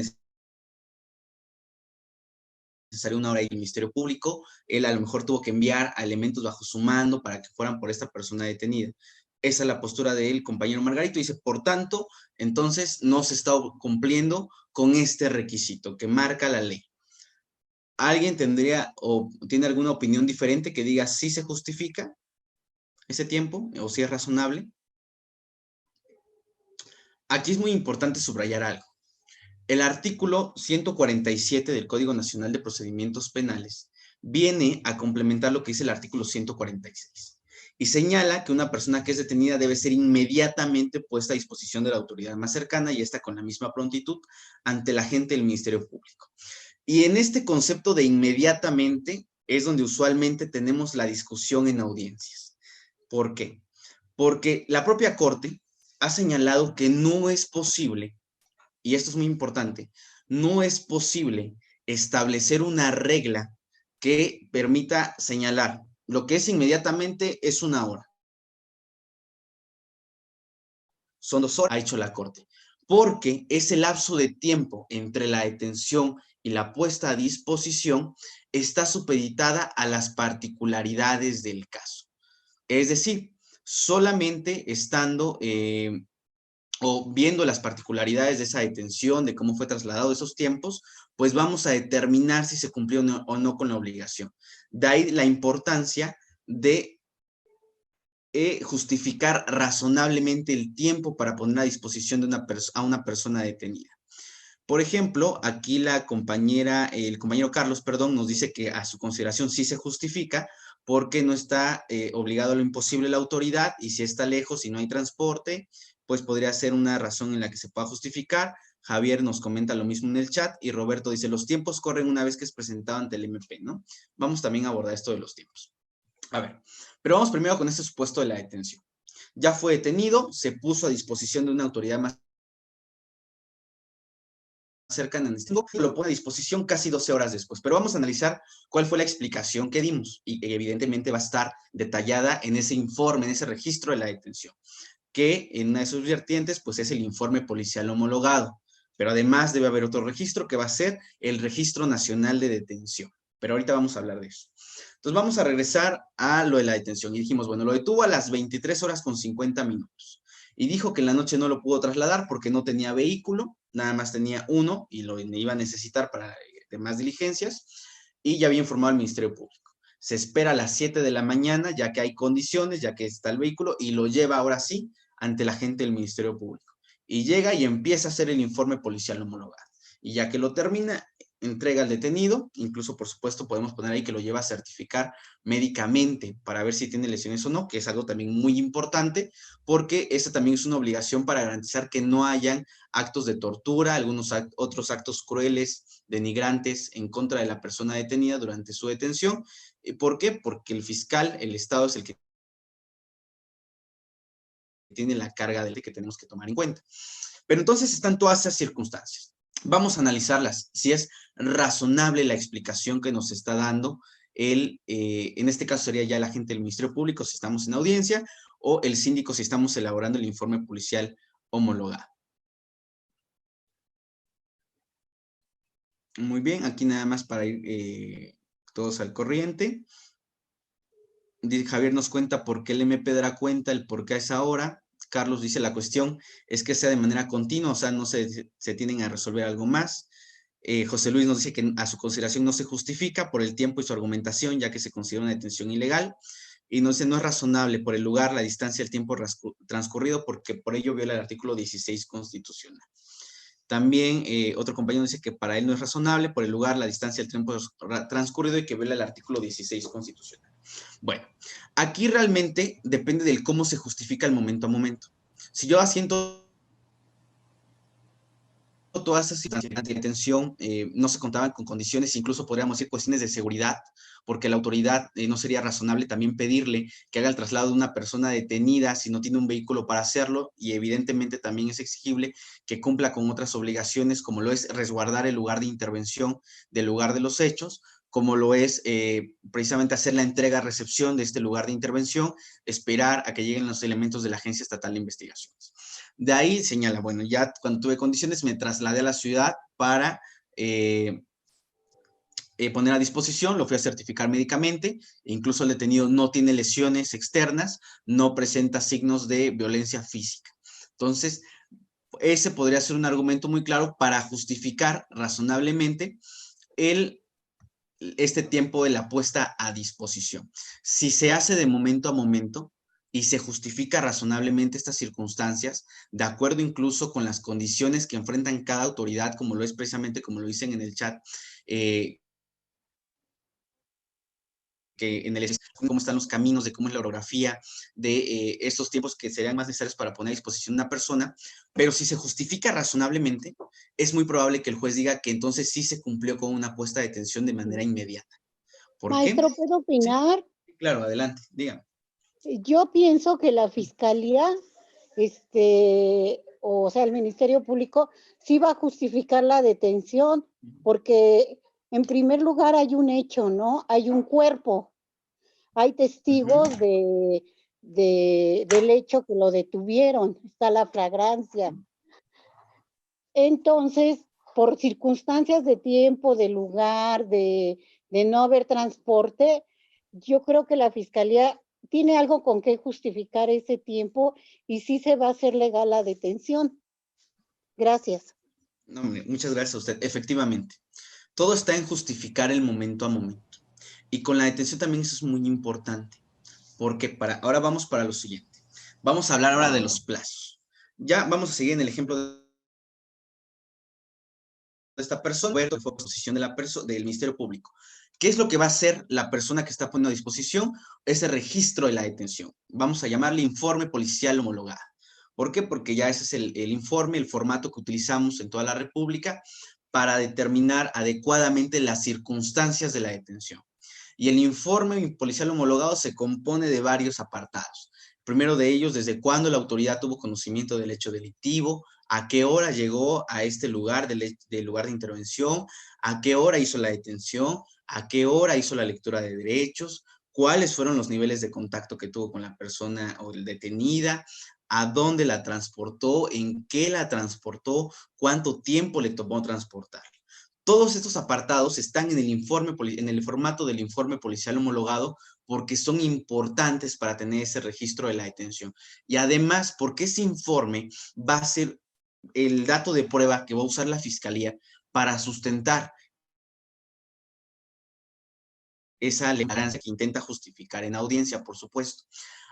necesario 1 hora y el Ministerio Público, él a lo mejor tuvo que enviar a elementos bajo su mando para que fueran por esta persona detenida. Esa es la postura del compañero Margarito. Dice, por tanto, entonces no se está cumpliendo con este requisito que marca la ley. ¿Alguien tendría o tiene alguna opinión diferente que diga si se justifica ese tiempo o si es razonable? aquí es muy importante subrayar algo. El artículo 147 del Código Nacional de Procedimientos Penales viene a complementar lo que dice el artículo 146 y señala que una persona que es detenida debe ser inmediatamente puesta a disposición de la autoridad más cercana y esta con la misma prontitud ante el agente del Ministerio Público. Y en este concepto de inmediatamente es donde usualmente tenemos la discusión en audiencias. ¿Por qué? Porque la propia Corte ha señalado que no es posible, y esto es muy importante, no es posible establecer una regla que permita señalar lo que es inmediatamente es 1 hora. Son 2 horas, ha hecho la Corte, porque ese lapso de tiempo entre la detención y la puesta a disposición está supeditada a las particularidades del caso. Es decir, solamente estando o viendo las particularidades de esa detención, de cómo fue trasladado esos tiempos, pues vamos a determinar si se cumplió o no con la obligación. De ahí la importancia de justificar razonablemente el tiempo para poner a disposición de una persona detenida. Por ejemplo, aquí el compañero Carlos, perdón, nos dice que a su consideración sí se justifica porque no está obligado a lo imposible la autoridad y si está lejos y no hay transporte, pues podría ser una razón en la que se pueda justificar. Javier nos comenta lo mismo en el chat y Roberto dice, los tiempos corren una vez que es presentado ante el MP, ¿no? Vamos también a abordar esto de los tiempos. A ver, pero vamos primero con este supuesto de la detención. Ya fue detenido, se puso a disposición de una autoridad más cercana en distinto, lo pone a disposición casi 12 horas después. Pero vamos a analizar cuál fue la explicación que dimos y evidentemente va a estar detallada en ese informe, en ese registro de la detención, que en una de sus vertientes pues es el informe policial homologado. Pero además debe haber otro registro que va a ser el Registro Nacional de Detención. Pero ahorita vamos a hablar de eso. Entonces vamos a regresar a lo de la detención. Y dijimos, bueno, lo detuvo a las 23 horas con 50 minutos. Y dijo que en la noche no lo pudo trasladar porque no tenía vehículo, nada más tenía uno y lo iba a necesitar para demás diligencias. Y ya había informado al Ministerio Público. Se espera a las 7 de la mañana, ya que hay condiciones, ya que está el vehículo, y lo lleva ahora sí ante la gente del Ministerio Público. Y llega y empieza a hacer el informe policial homologado. Y ya que lo termina, entrega al detenido, incluso por supuesto podemos poner ahí que lo lleva a certificar médicamente para ver si tiene lesiones o no, que es algo también muy importante, porque esta también es una obligación para garantizar que no hayan actos de tortura, algunos otros actos crueles, denigrantes en contra de la persona detenida durante su detención. ¿Por qué? Porque el fiscal, el Estado es el que tiene la carga del que tenemos que tomar en cuenta. Pero entonces están todas esas circunstancias. Vamos a analizarlas, si es razonable la explicación que nos está dando en este caso sería ya el agente del Ministerio Público si estamos en audiencia, o el síndico si estamos elaborando el informe policial homologado. Muy bien, aquí nada más para ir todos al corriente. Javier nos cuenta por qué el MP dará cuenta, el por qué a esa hora. Carlos dice, la cuestión es que sea de manera continua, o sea, no se tienen a resolver algo más. José Luis nos dice que a su consideración no se justifica por el tiempo y su argumentación, ya que se considera una detención ilegal. Y nos dice, no es razonable por el lugar, la distancia, el tiempo transcurrido, porque por ello viola el artículo 16 constitucional. También otro compañero dice que para él no es razonable por el lugar, la distancia, el tiempo transcurrido y que viola el artículo 16 constitucional. Bueno, aquí realmente depende del cómo se justifica el momento a momento. Si yo asiento todas esas situaciones de detención, no se contaban con condiciones, incluso podríamos decir cuestiones de seguridad, porque la autoridad no sería razonable también pedirle que haga el traslado de una persona detenida si no tiene un vehículo para hacerlo, y evidentemente también es exigible que cumpla con otras obligaciones, como lo es resguardar el lugar de intervención del lugar de los hechos, como lo es precisamente hacer la entrega-recepción de este lugar de intervención, esperar a que lleguen los elementos de la Agencia Estatal de Investigaciones. De ahí señala, bueno, ya cuando tuve condiciones me trasladé a la ciudad para poner a disposición, lo fui a certificar médicamente, incluso el detenido no tiene lesiones externas, no presenta signos de violencia física. Entonces, ese podría ser un argumento muy claro para justificar razonablemente este tiempo de la puesta a disposición. Si se hace de momento a momento, y se justifica razonablemente estas circunstancias, de acuerdo incluso con las condiciones que enfrentan cada autoridad, como lo es precisamente, como lo dicen en el chat, que en el cómo están los caminos, de cómo es la orografía, de estos tiempos que serían más necesarios para poner a disposición de una persona, pero si se justifica razonablemente, es muy probable que el juez diga que entonces sí se cumplió con una puesta de detención de manera inmediata. ¿Por Maestro, qué? ¿puedo opinar? Sí, claro, adelante, dígame. Yo pienso que la Fiscalía, o sea, el Ministerio Público, sí va a justificar la detención, porque en primer lugar hay un hecho, ¿no? Hay un cuerpo, hay testigos del hecho que lo detuvieron, está la flagrancia. Entonces, por circunstancias de tiempo, de lugar, de no haber transporte, yo creo que la Fiscalía tiene algo con qué justificar ese tiempo y sí se va a hacer legal la detención. Gracias. No, muchas gracias a usted. Efectivamente, todo está en justificar el momento a momento. Y con la detención también eso es muy importante, porque ahora vamos para lo siguiente. Vamos a hablar ahora de los plazos. Ya vamos a seguir en el ejemplo de esta persona, fue a disposición del Ministerio Público. ¿Qué es lo que va a hacer la persona que está poniendo a disposición? Ese registro de la detención. Vamos a llamarle informe policial homologado. ¿Por qué? Porque ya ese es el informe, el formato que utilizamos en toda la República para determinar adecuadamente las circunstancias de la detención. Y el informe policial homologado se compone de varios apartados. Primero de ellos, desde cuándo la autoridad tuvo conocimiento del hecho delictivo, a qué hora llegó a este lugar del lugar de intervención, a qué hora hizo la detención, a qué hora hizo la lectura de derechos, cuáles fueron los niveles de contacto que tuvo con la persona o detenida, a dónde la transportó, en qué la transportó, cuánto tiempo le tomó transportar. Todos estos apartados están en el formato del informe policial homologado porque son importantes para tener ese registro de la detención. Y además, porque ese informe va a ser el dato de prueba que va a usar la Fiscalía para sustentar esa flagrancia que intenta justificar en audiencia, por supuesto.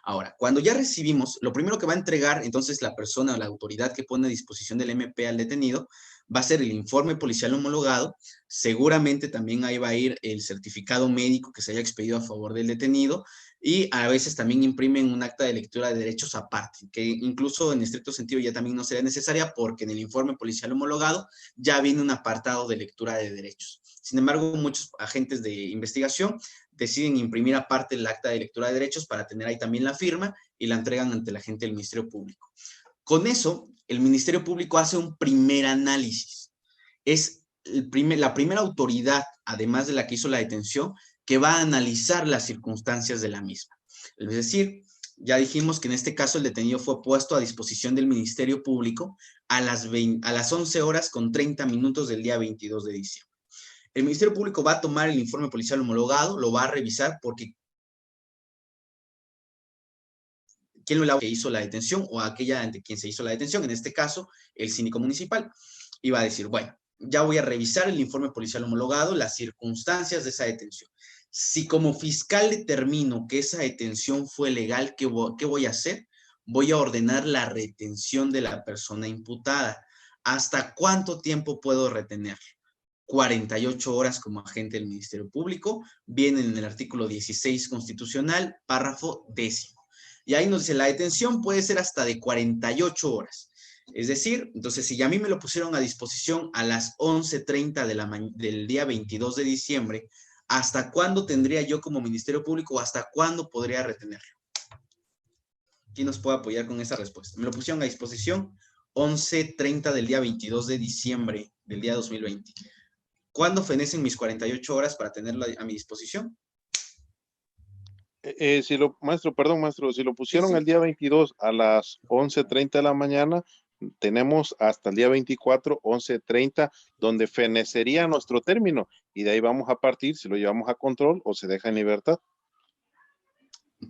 Ahora, cuando ya recibimos, lo primero que va a entregar entonces la persona o la autoridad que pone a disposición del MP al detenido va a ser el informe policial homologado, seguramente también ahí va a ir el certificado médico que se haya expedido a favor del detenido y a veces también imprimen un acta de lectura de derechos aparte, que incluso en estricto sentido ya también no será necesaria porque en el informe policial homologado ya viene un apartado de lectura de derechos. Sin embargo, muchos agentes de investigación deciden imprimir aparte el acta de lectura de derechos para tener ahí también la firma y la entregan ante la gente del Ministerio Público. Con eso, el Ministerio Público hace un primer análisis. Es la primera autoridad, además de la que hizo la detención, que va a analizar las circunstancias de la misma. Es decir, ya dijimos que en este caso el detenido fue puesto a disposición del Ministerio Público a las 11 horas con 30 minutos del día 22 de diciembre. El Ministerio Público va a tomar el informe policial homologado, lo va a revisar porque quién lo que hizo la detención o aquella ante quien se hizo la detención, en este caso, el síndico municipal, y va a decir, bueno, ya voy a revisar el informe policial homologado, las circunstancias de esa detención. Si como fiscal determino que esa detención fue legal, ¿qué voy a hacer? Voy a ordenar la retención de la persona imputada. ¿Hasta cuánto tiempo puedo retenerlo? 48 horas como agente del Ministerio Público, viene en el artículo 16 constitucional, párrafo 10. Y ahí nos dice, la detención puede ser hasta de 48 horas. Es decir, entonces, si a mí me lo pusieron a disposición a las 11:30 del día 22 de diciembre, ¿hasta cuándo tendría yo como Ministerio Público o hasta cuándo podría retenerlo? ¿Quién nos puede apoyar con esa respuesta? Me lo pusieron a disposición 11:30 del día 22 de diciembre del día 2020. ¿Cuándo fenecen mis 48 horas para tenerlo a mi disposición? Maestro, si lo pusieron el día 22 a las 11:30 de la mañana, tenemos hasta el día 24, 11:30, donde fenecería nuestro término, y de ahí vamos a partir si lo llevamos a control o se deja en libertad.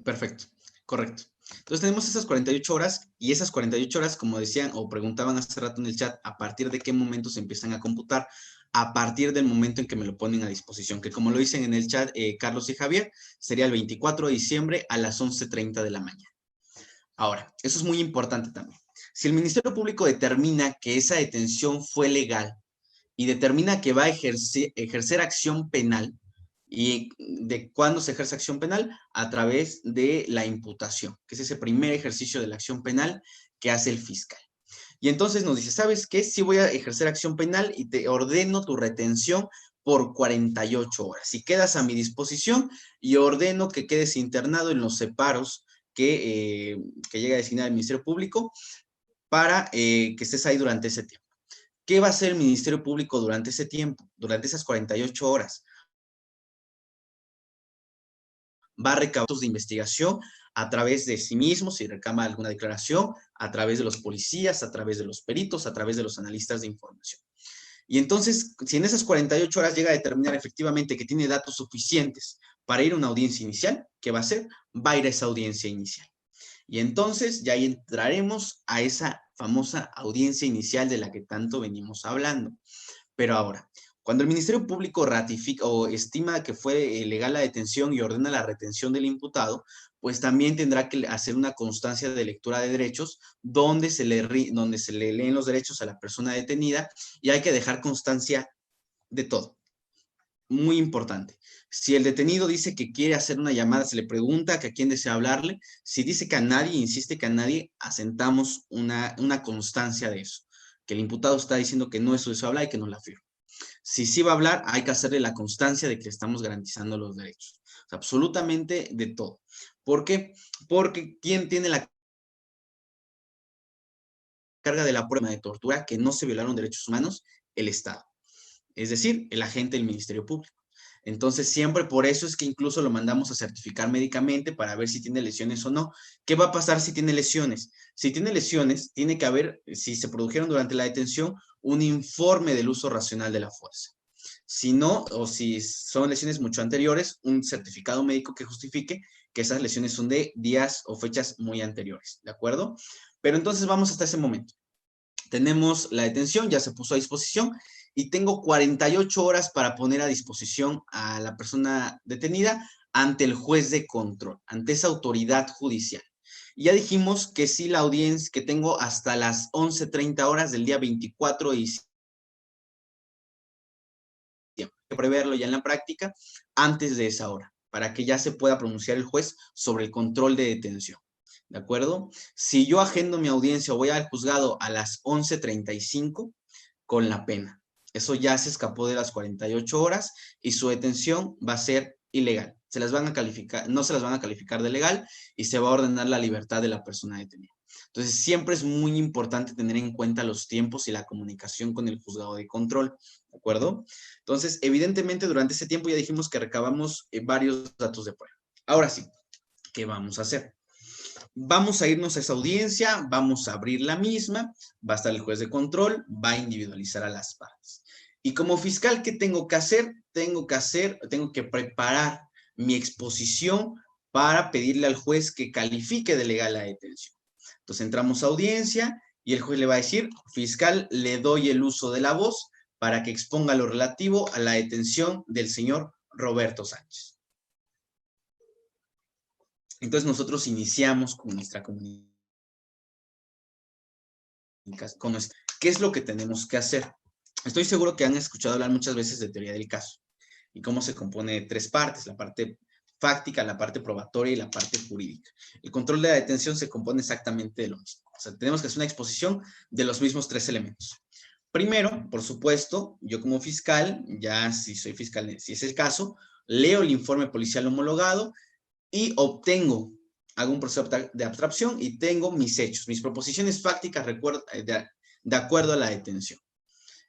Perfecto, correcto. Entonces tenemos esas 48 horas y esas 48 horas, como decían o preguntaban hace rato en el chat, ¿a partir de qué momento se empiezan a computar? A partir del momento en que me lo ponen a disposición, que como lo dicen en el chat Carlos y Javier, sería el 24 de diciembre a las 11:30 de la mañana. Ahora, eso es muy importante también. Si el Ministerio Público determina que esa detención fue legal y determina que va a ejercer acción penal, ¿y de cuándo se ejerce acción penal? A través de la imputación, que es ese primer ejercicio de la acción penal que hace el fiscal. Y entonces nos dice, ¿sabes qué? Sí voy a ejercer acción penal y te ordeno tu retención por 48 horas. Y quedas a mi disposición y ordeno que quedes internado en los separos que llega a designar el Ministerio Público para que estés ahí durante ese tiempo. ¿Qué va a hacer el Ministerio Público durante ese tiempo? Durante esas 48 horas. Va a recabar datos de investigación a través de sí mismo, si reclama alguna declaración, a través de los policías, a través de los peritos, a través de los analistas de información. Y entonces, si en esas 48 horas llega a determinar efectivamente que tiene datos suficientes para ir a una audiencia inicial, ¿qué va a hacer? Va a ir a esa audiencia inicial. Y entonces ya entraremos a esa famosa audiencia inicial de la que tanto venimos hablando. Pero ahora, cuando el Ministerio Público ratifica o estima que fue legal la detención y ordena la retención del imputado, pues también tendrá que hacer una constancia de lectura de derechos donde se le leen los derechos a la persona detenida y hay que dejar constancia de todo. Muy importante. Si el detenido dice que quiere hacer una llamada, se le pregunta que a quién desea hablarle. Si dice que a nadie, insiste que a nadie, asentamos una constancia de eso. Que el imputado está diciendo que no es su deseo hablar y que no la firma. Si sí va a hablar, hay que hacerle la constancia de que le estamos garantizando los derechos. O sea, absolutamente de todo. ¿Por qué? Porque ¿quién tiene la carga de la prueba de tortura que no se violaron derechos humanos? El Estado. Es decir, el agente del Ministerio Público. Entonces, siempre por eso es que incluso lo mandamos a certificar médicamente para ver si tiene lesiones o no. ¿Qué va a pasar si tiene lesiones? Si tiene lesiones, tiene que haber, si se produjeron durante la detención, un informe del uso racional de la fuerza. Si no, o si son lesiones mucho anteriores, un certificado médico que justifique que esas lesiones son de días o fechas muy anteriores, ¿de acuerdo? Pero entonces vamos hasta ese momento. Tenemos la detención, ya se puso a disposición y tengo 48 horas para poner a disposición a la persona detenida ante el juez de control, ante esa autoridad judicial. Y ya dijimos que sí, la audiencia que tengo hasta las 11:30 horas del día 24 de diciembre. Hay que preverlo ya en la práctica antes de esa hora, para que ya se pueda pronunciar el juez sobre el control de detención. ¿De acuerdo? Si yo agendo mi audiencia o voy al juzgado a las 11:35, con la pena. Eso ya se escapó de las 48 horas y su detención va a ser ilegal. Se las van a calificar, no se las van a calificar de legal y se va a ordenar la libertad de la persona detenida. Entonces, siempre es muy importante tener en cuenta los tiempos y la comunicación con el juzgado de control, ¿de acuerdo? Entonces, evidentemente, durante ese tiempo ya dijimos que recabamos varios datos de prueba. Ahora sí, ¿qué vamos a hacer? Vamos a irnos a esa audiencia, vamos a abrir la misma, va a estar el juez de control, va a individualizar a las partes. Y como fiscal, ¿qué tengo que hacer? Tengo que preparar mi exposición para pedirle al juez que califique de legal la detención. Entonces entramos a audiencia y el juez le va a decir, fiscal, le doy el uso de la voz para que exponga lo relativo a la detención del señor Roberto Sánchez. Entonces nosotros iniciamos con nuestra comunicación. ¿Qué es lo que tenemos que hacer? Estoy seguro que han escuchado hablar muchas veces de teoría del caso y cómo se compone de tres partes, la parte fáctica, la parte probatoria y la parte jurídica. El control de la detención se compone exactamente de lo mismo. O sea, tenemos que hacer una exposición de los mismos tres elementos. Primero, por supuesto, yo como fiscal, ya si soy fiscal, si es el caso, leo el informe policial homologado y hago un proceso de abstracción y tengo mis hechos, mis proposiciones fácticas de acuerdo a la detención.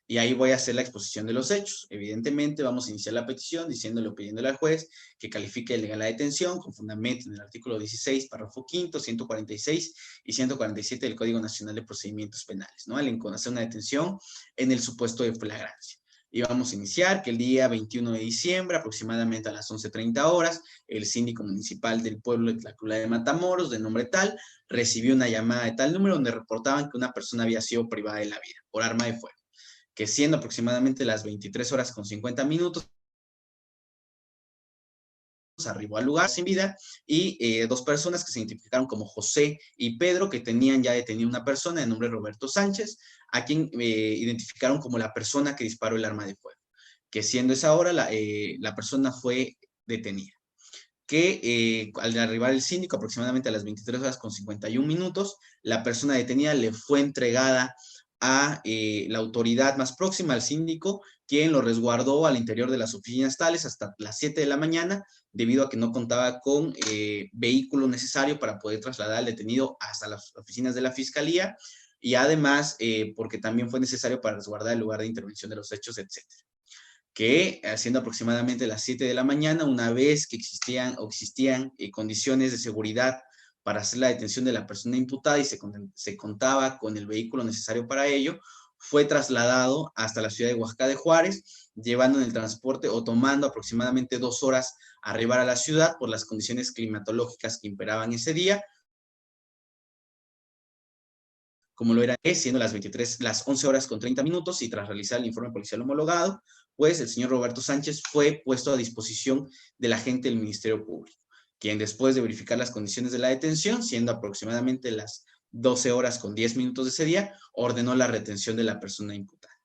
Y ahí voy a hacer la exposición de los hechos. Evidentemente vamos a iniciar la petición pidiéndole al juez que califique legal la detención con fundamento en el artículo 16, párrafo 5º, 146 y 147 del Código Nacional de Procedimientos Penales, ¿no? Al hacer una detención en el supuesto de flagrancia. Y vamos a iniciar que el día 21 de diciembre, aproximadamente a las 11:30 horas, el síndico municipal del pueblo de Tlacula de Matamoros, de nombre tal, recibió una llamada de tal número donde reportaban que una persona había sido privada de la vida por arma de fuego, que siendo aproximadamente las 23:50 minutos, arribó al lugar sin vida y 2 personas que se identificaron como José y Pedro, que tenían ya detenido una persona de nombre Roberto Sánchez, a quien identificaron como la persona que disparó el arma de fuego, que siendo esa hora la persona fue detenida. Que al arribar el síndico aproximadamente a las 23 horas con 51 minutos, la persona detenida le fue entregada a la autoridad más próxima al síndico, quien lo resguardó al interior de las oficinas tales hasta las 7 de la mañana, debido a que no contaba con vehículo necesario para poder trasladar al detenido hasta las oficinas de la Fiscalía, y además porque también fue necesario para resguardar el lugar de intervención de los hechos, etc. Que haciendo aproximadamente las 7 de la mañana, una vez que existían condiciones de seguridad para hacer la detención de la persona imputada y se contaba con el vehículo necesario para ello, fue trasladado hasta la ciudad de Oaxaca de Juárez, llevando en el transporte o tomando aproximadamente 2 horas arribar a la ciudad por las condiciones climatológicas que imperaban ese día, como lo era siendo las 11 horas con 30 minutos, y tras realizar el informe policial homologado, pues el señor Roberto Sánchez fue puesto a disposición del agente del Ministerio Público, quien después de verificar las condiciones de la detención, siendo aproximadamente las 12 horas con 10 minutos de ese día, ordenó la retención de la persona imputada.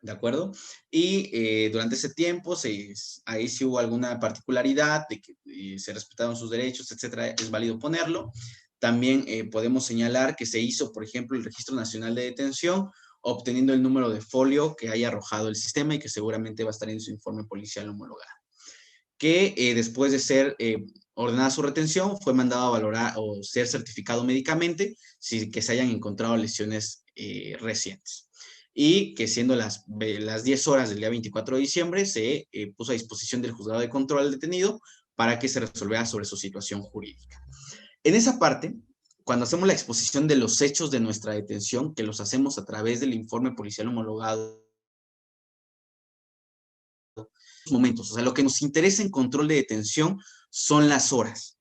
¿De acuerdo? Y durante ese tiempo, ahí sí hubo alguna particularidad de que se respetaron sus derechos, etcétera, es válido ponerlo. También podemos señalar que se hizo, por ejemplo, el Registro Nacional de Detención, obteniendo el número de folio que haya arrojado el sistema y que seguramente va a estar en su informe policial homologado. Que después de ser ordenada su retención, fue mandado a valorar o ser certificado médicamente que se hayan encontrado lesiones recientes. Y que siendo las 10 horas del día 24 de diciembre, se puso a disposición del juzgado de control al detenido para que se resolviera sobre su situación jurídica. En esa parte, cuando hacemos la exposición de los hechos de nuestra detención, que los hacemos a través del informe policial homologado, momentos, o sea, lo que nos interesa en control de detención son las horas.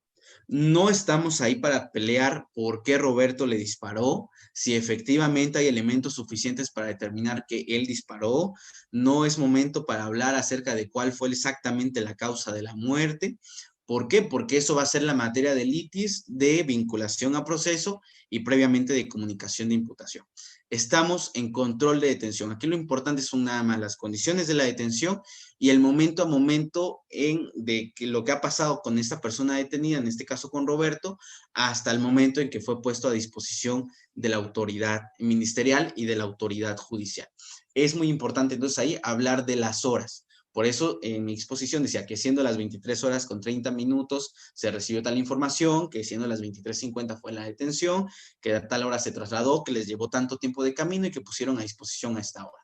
No estamos ahí para pelear por qué Roberto le disparó, si efectivamente hay elementos suficientes para determinar que él disparó. No es momento para hablar acerca de cuál fue exactamente la causa de la muerte. ¿Por qué? Porque eso va a ser la materia de litis, de vinculación a proceso y previamente de comunicación de imputación. Estamos en control de detención. Aquí lo importante son nada más las condiciones de la detención y el momento a momento de que lo que ha pasado con esta persona detenida, en este caso con Roberto, hasta el momento en que fue puesto a disposición de la autoridad ministerial y de la autoridad judicial. Es muy importante entonces ahí hablar de las horas. Por eso en mi exposición decía que siendo las 23 horas con 30 minutos se recibió tal información, que siendo las 23:50 fue la detención, que a tal hora se trasladó, que les llevó tanto tiempo de camino y que pusieron a disposición a esta hora.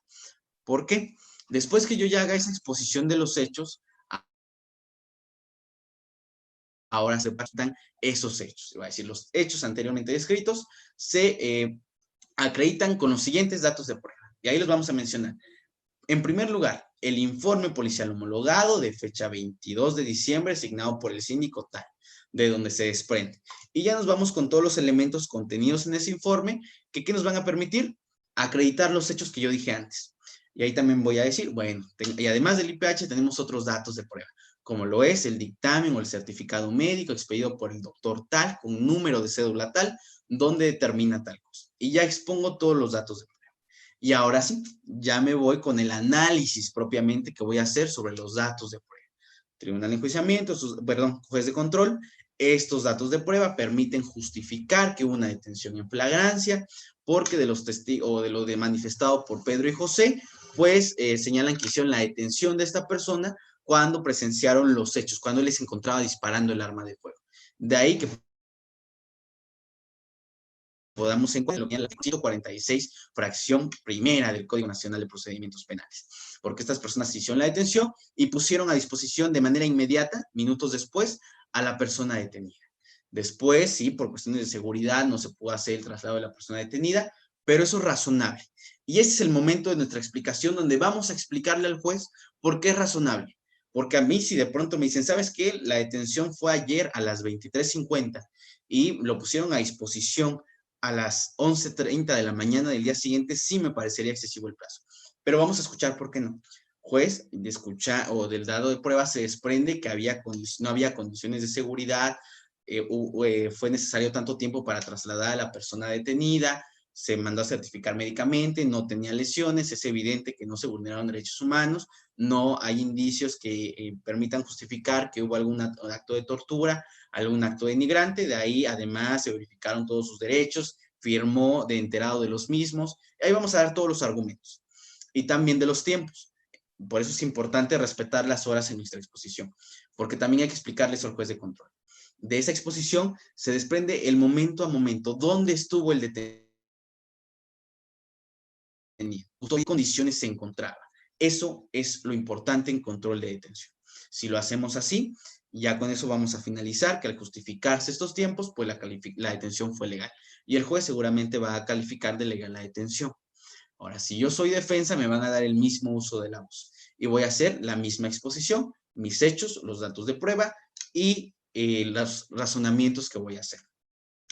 ¿Por qué? Después que yo ya haga esa exposición de los hechos, ahora se pactan esos hechos. Iba a decir, los hechos anteriormente descritos se acreditan con los siguientes datos de prueba. Y ahí los vamos a mencionar. En primer lugar, el informe policial homologado de fecha 22 de diciembre, asignado por el síndico tal, de donde se desprende. Y ya nos vamos con todos los elementos contenidos en ese informe, que ¿qué nos van a permitir? Acreditar los hechos que yo dije antes. Y ahí también voy a decir, bueno, y además del IPH tenemos otros datos de prueba, como lo es el dictamen o el certificado médico expedido por el doctor tal, con número de cédula tal, donde determina tal cosa. Y ya expongo todos los datos de prueba. Y ahora sí, ya me voy con el análisis propiamente que voy a hacer sobre los datos de prueba. Tribunal de enjuiciamiento, juez de control, estos datos de prueba permiten justificar que hubo una detención en flagrancia, porque de los testigos o de lo de manifestado por Pedro y José, pues señalan que hicieron la detención de esta persona cuando presenciaron los hechos, cuando él les encontraba disparando el arma de fuego. De ahí que podamos encontrar en la 146, fracción primera del Código Nacional de Procedimientos Penales, porque estas personas hicieron la detención y pusieron a disposición de manera inmediata, minutos después, a la persona detenida. Después, sí, por cuestiones de seguridad no se pudo hacer el traslado de la persona detenida, pero eso es razonable. Y ese es el momento de nuestra explicación donde vamos a explicarle al juez por qué es razonable. Porque a mí si de pronto me dicen, ¿sabes qué? La detención fue ayer a las 23:50 y lo pusieron a disposición a las 11:30 de la mañana del día siguiente, sí me parecería excesivo el plazo. Pero vamos a escuchar por qué no. juez, de escuchar o del dado de prueba se desprende que no había condiciones de seguridad, fue necesario tanto tiempo para trasladar a la persona detenida, se mandó a certificar médicamente, no tenía lesiones, es evidente que no se vulneraron derechos humanos, no hay indicios que permitan justificar que hubo algún acto de tortura, algún acto denigrante, de ahí además se verificaron todos sus derechos, firmó de enterado de los mismos, ahí vamos a dar todos los argumentos, y también de los tiempos. Por eso es importante respetar las horas en nuestra exposición, porque también hay que explicarles al juez de control. De esa exposición se desprende el momento a momento, dónde estuvo el detenido, en qué condiciones se encontraba. Eso es lo importante en control de detención. Si lo hacemos así, ya con eso vamos a finalizar, que al justificarse estos tiempos, pues la detención fue legal. Y el juez seguramente va a calificar de legal la detención. Ahora, si yo soy defensa, me van a dar el mismo uso de la voz. Y voy a hacer la misma exposición, mis hechos, los datos de prueba y los razonamientos que voy a hacer.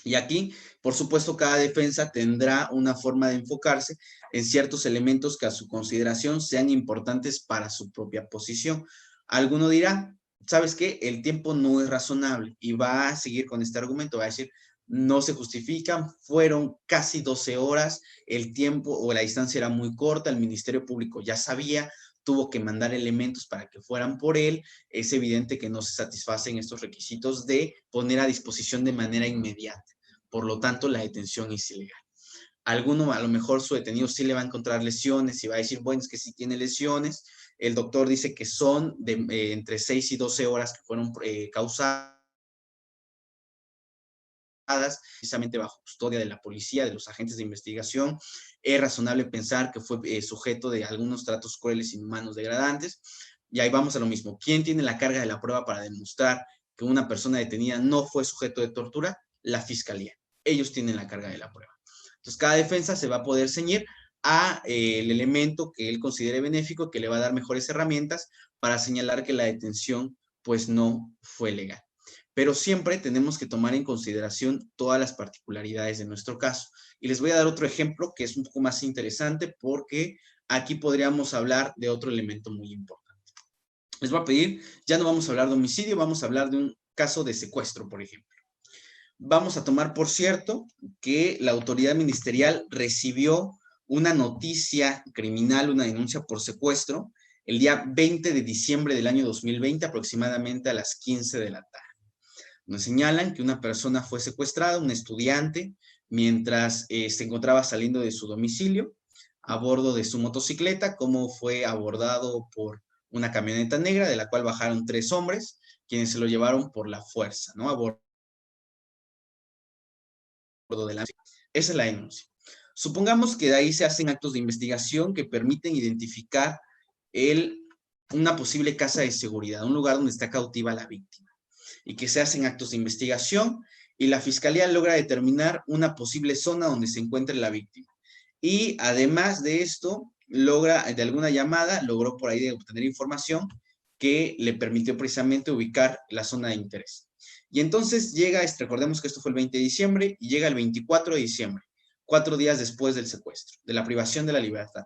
Y aquí, por supuesto, cada defensa tendrá una forma de enfocarse en ciertos elementos que a su consideración sean importantes para su propia posición. Alguno dirá, ¿sabes qué? El tiempo no es razonable y va a seguir con este argumento, va a decir, no se justifican, fueron casi 12 horas, el tiempo o la distancia era muy corta, el Ministerio Público ya sabía, tuvo que mandar elementos para que fueran por él, es evidente que no se satisfacen estos requisitos de poner a disposición de manera inmediata. Por lo tanto, la detención es ilegal. Alguno, a lo mejor su detenido sí le va a encontrar lesiones y va a decir, bueno, es que sí tiene lesiones. El doctor dice que son de entre 6 y 12 horas que fueron causadas precisamente bajo custodia de la policía, de los agentes de investigación. Es razonable pensar que fue sujeto de algunos tratos crueles, inhumanos, degradantes. Y ahí vamos a lo mismo. ¿Quién tiene la carga de la prueba para demostrar que una persona detenida no fue sujeto de tortura? La fiscalía. Ellos tienen la carga de la prueba. Entonces, cada defensa se va a poder ceñir a el elemento que él considere benéfico, que le va a dar mejores herramientas para señalar que la detención pues no fue legal. Pero siempre tenemos que tomar en consideración todas las particularidades de nuestro caso. Y les voy a dar otro ejemplo que es un poco más interesante porque aquí podríamos hablar de otro elemento muy importante. Les voy a pedir, ya no vamos a hablar de homicidio, vamos a hablar de un caso de secuestro, por ejemplo. Vamos a tomar por cierto que la autoridad ministerial recibió una noticia criminal, una denuncia por secuestro, el día 20 de diciembre del año 2020, aproximadamente a las 15 de la tarde. Nos señalan que una persona fue secuestrada, un estudiante, mientras se encontraba saliendo de su domicilio, a bordo de su motocicleta, como fue abordado por una camioneta negra, de la cual bajaron 3 hombres, quienes se lo llevaron por la fuerza, ¿no? A bordo de la... Esa es la denuncia. Supongamos que de ahí se hacen actos de investigación que permiten identificar una posible casa de seguridad, un lugar donde está cautiva la víctima, y que se hacen actos de investigación y la fiscalía logra determinar una posible zona donde se encuentre la víctima. Y además de esto, logra, de alguna llamada, logró por ahí de obtener información que le permitió precisamente ubicar la zona de interés. Y entonces llega, recordemos que esto fue el 20 de diciembre, y llega el 24 de diciembre, 4 días después del secuestro, de la privación de la libertad.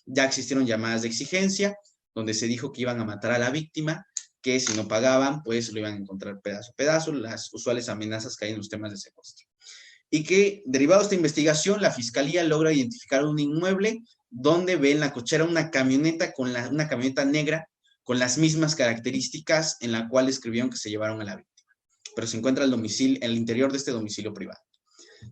Ya existieron llamadas de exigencia, donde se dijo que iban a matar a la víctima, que si no pagaban, pues lo iban a encontrar pedazo a pedazo, las usuales amenazas que hay en los temas de secuestro. Y que, derivado de esta investigación, la fiscalía logra identificar un inmueble donde ve en la cochera una camioneta negra con las mismas características en la cual escribieron que se llevaron a la víctima. Pero se encuentra el interior de este domicilio privado.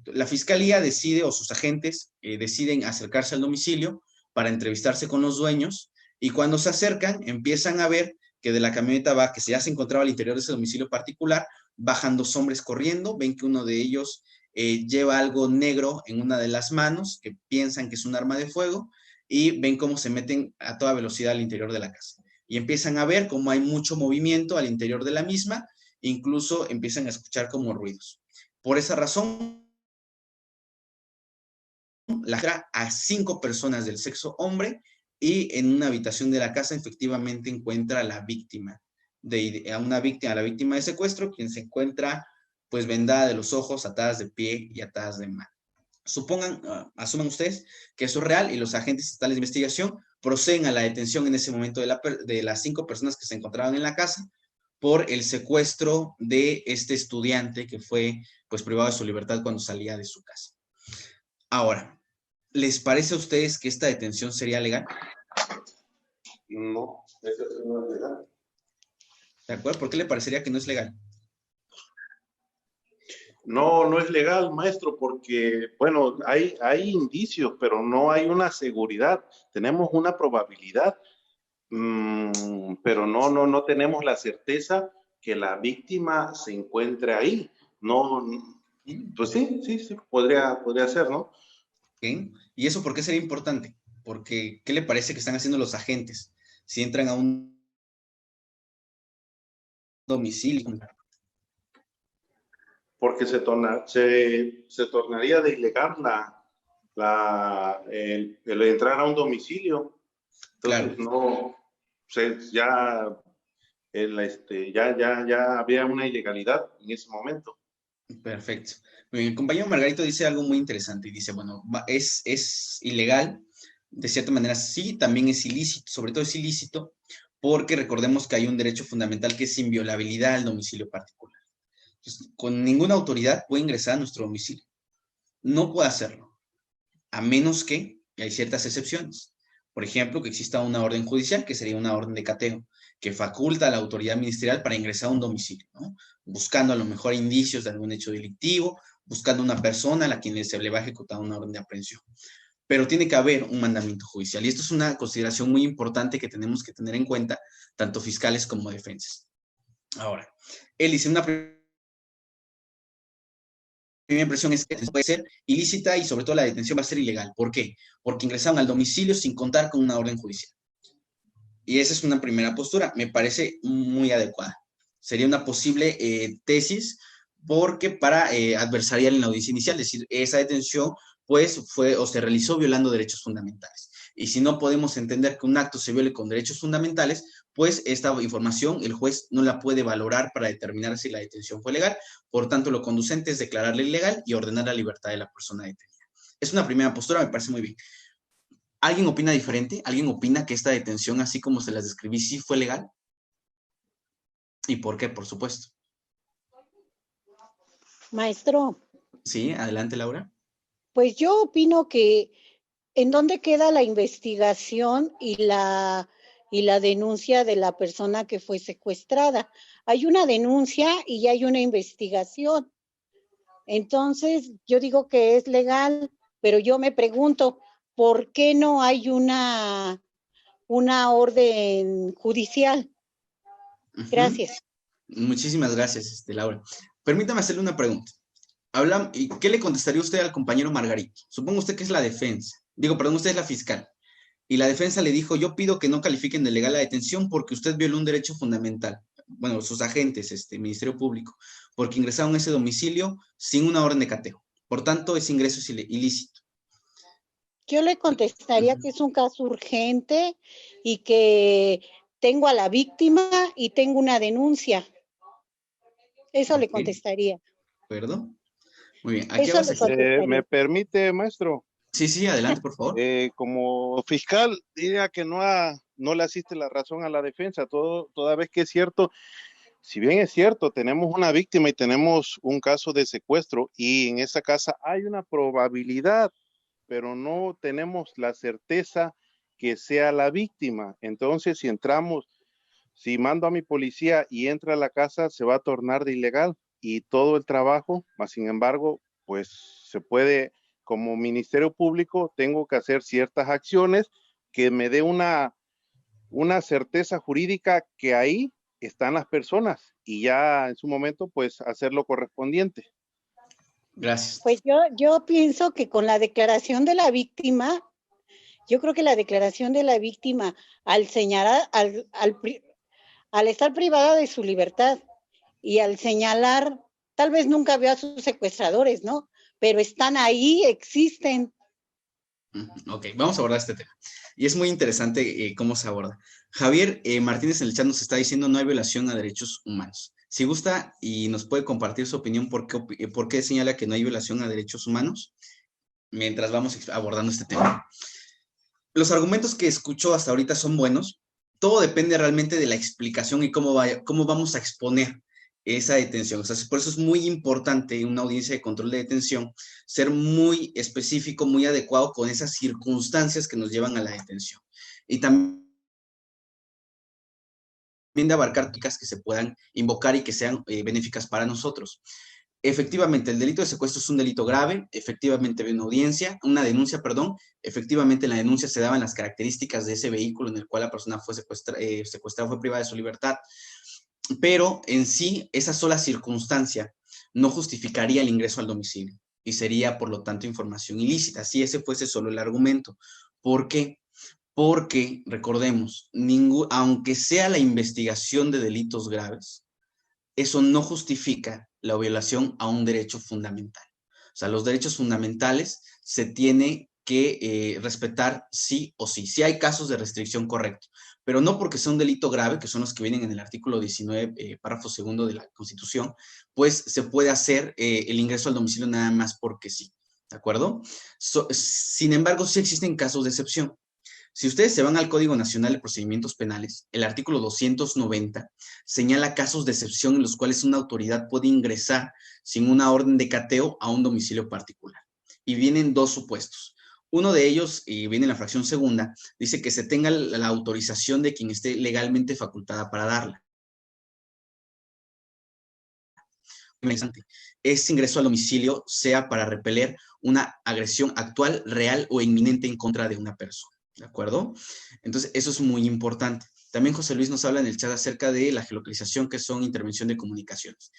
La fiscalía decide, o sus agentes deciden acercarse al domicilio para entrevistarse con los dueños, y cuando se acercan empiezan a ver que de la camioneta que ya se encontraba al interior de ese domicilio particular, bajan 2 hombres corriendo, ven que uno de ellos lleva algo negro en una de las manos, que piensan que es un arma de fuego, y ven cómo se meten a toda velocidad al interior de la casa. Y empiezan a ver cómo hay mucho movimiento al interior de la misma, incluso empiezan a escuchar como ruidos. Por esa razón, a 5 personas del sexo hombre, y en una habitación de la casa efectivamente encuentra a la víctima, la víctima de secuestro, quien se encuentra pues vendada de los ojos, atadas de pie y atadas de mano. Asuman ustedes que eso es real y los agentes estatales de investigación proceden a la detención en ese momento de las 5 personas que se encontraban en la casa por el secuestro de este estudiante que fue pues privado de su libertad cuando salía de su casa. Ahora, ¿les parece a ustedes que esta detención sería legal? No, eso no es legal. ¿De acuerdo? ¿Por qué le parecería que no es legal? No, no es legal, maestro, porque, bueno, hay indicios, pero no hay una seguridad. Tenemos una probabilidad, pero no tenemos la certeza que la víctima se encuentre ahí. No, pues sí, podría ser, ¿no? ¿Okay? ¿Y eso por qué sería importante? Porque, ¿qué le parece que están haciendo los agentes si entran a un domicilio? Porque se tornaría de ilegal el entrar a un domicilio. Entonces, Claro. ya había una ilegalidad en ese momento. Perfecto. Muy bien, el compañero Margarito dice algo muy interesante y dice, bueno, es ilegal, de cierta manera sí, también es ilícito, sobre todo es ilícito, porque recordemos que hay un derecho fundamental que es inviolabilidad al domicilio particular. Entonces, con ninguna autoridad puede ingresar a nuestro domicilio. No puede hacerlo, a menos que hay ciertas excepciones. Por ejemplo, que exista una orden judicial, que sería una orden de cateo, que faculta a la autoridad ministerial para ingresar a un domicilio, ¿no? Buscando a lo mejor indicios de algún hecho delictivo, buscando una persona a la quien se le va a ejecutar una orden de aprehensión. Pero tiene que haber un mandamiento judicial. Y esto es una consideración muy importante que tenemos que tener en cuenta, tanto fiscales como defensas. Ahora, él dice una primera impresión es que puede ser ilícita y sobre todo la detención va a ser ilegal. ¿Por qué? Porque ingresaron al domicilio sin contar con una orden judicial. Y esa es una primera postura, me parece muy adecuada. Sería una posible tesis porque para adversarial en la audiencia inicial, es decir, esa detención pues fue o se realizó violando derechos fundamentales. Y si no podemos entender que un acto se viole con derechos fundamentales, pues esta información el juez no la puede valorar para determinar si la detención fue legal. Por tanto, lo conducente es declararla ilegal y ordenar la libertad de la persona detenida. Es una primera postura, me parece muy bien. ¿Alguien opina diferente? ¿Alguien opina que esta detención, así como se las describí, sí fue legal? ¿Y por qué? Por supuesto. Maestro. Sí, adelante, Laura. Pues yo opino que ¿en dónde queda la investigación y la denuncia de la persona que fue secuestrada? Hay una denuncia y hay una investigación. Entonces, yo digo que es legal, pero yo me pregunto, ¿por qué no hay una orden judicial? Gracias. Muchísimas gracias, Laura. Permítame hacerle una pregunta. ¿Y qué le contestaría usted al compañero Margarito? Supongo usted que es la defensa. Usted es la fiscal. Y la defensa le dijo, yo pido que no califiquen de legal la detención porque usted violó un derecho fundamental. Bueno, sus agentes, Ministerio Público, porque ingresaron a ese domicilio sin una orden de cateo. Por tanto, ese ingreso es ilícito. Yo le contestaría que es un caso urgente y que tengo a la víctima y tengo una denuncia. Eso le contestaría. ¿De acuerdo? Muy bien. ¿Me permite, maestro? Sí, adelante, por favor. Como fiscal, diría que no le asiste la razón a la defensa, toda vez que es cierto, si bien es cierto, tenemos una víctima y tenemos un caso de secuestro y en esa casa hay una probabilidad, pero no tenemos la certeza que sea la víctima. Entonces, si mando a mi policía y entra a la casa, se va a tornar de ilegal y todo el trabajo, más sin embargo, pues se puede, como Ministerio Público, tengo que hacer ciertas acciones que me dé una certeza jurídica que ahí están las personas y ya en su momento, pues hacer lo correspondiente. Gracias. Pues yo pienso que con la declaración de la víctima, yo creo que la declaración de la víctima al señalar, al estar privada de su libertad y al señalar, tal vez nunca vio a sus secuestradores, ¿no? Pero están ahí, existen. Ok, vamos a abordar este tema. Y es muy interesante cómo se aborda. Javier Martínez en el chat nos está diciendo no hay violación a derechos humanos. Si gusta y nos puede compartir su opinión por qué señala que no hay violación a derechos humanos, mientras vamos abordando este tema. los argumentos que escuchó hasta ahorita son buenos. Todo depende realmente de la explicación y cómo vamos a exponer esa detención. O sea, por eso es muy importante en una audiencia de control de detención ser muy específico, muy adecuado con esas circunstancias que nos llevan a la detención. Y también de abarcar técnicas que se puedan invocar y que sean benéficas para nosotros. Efectivamente, el delito de secuestro es un delito grave, efectivamente había una denuncia, efectivamente en la denuncia se daban las características de ese vehículo en el cual la persona fue secuestrada, fue privada de su libertad, pero en sí, esa sola circunstancia no justificaría el ingreso al domicilio y sería, por lo tanto, información ilícita, si ese fuese solo el argumento. ¿Por qué? Porque, recordemos, aunque sea la investigación de delitos graves, eso no justifica la violación a un derecho fundamental. O sea, los derechos fundamentales se tiene que respetar sí o sí. Sí hay casos de restricción, correcto, pero no porque sea un delito grave, que son los que vienen en el artículo 19, párrafo segundo de la Constitución, pues se puede hacer el ingreso al domicilio nada más porque sí, ¿de acuerdo? Sin embargo, sí existen casos de excepción. Si ustedes se van al Código Nacional de Procedimientos Penales, el artículo 290 señala casos de excepción en los cuales una autoridad puede ingresar sin una orden de cateo a un domicilio particular. Y vienen dos supuestos. Uno de ellos, y viene en la fracción segunda, dice que se tenga la autorización de quien esté legalmente facultada para darla. Ese ingreso al domicilio sea para repeler una agresión actual, real o inminente en contra de una persona. ¿De acuerdo? Entonces, eso es muy importante. También José Luis nos habla en el chat acerca de la geolocalización, que son intervención de comunicaciones.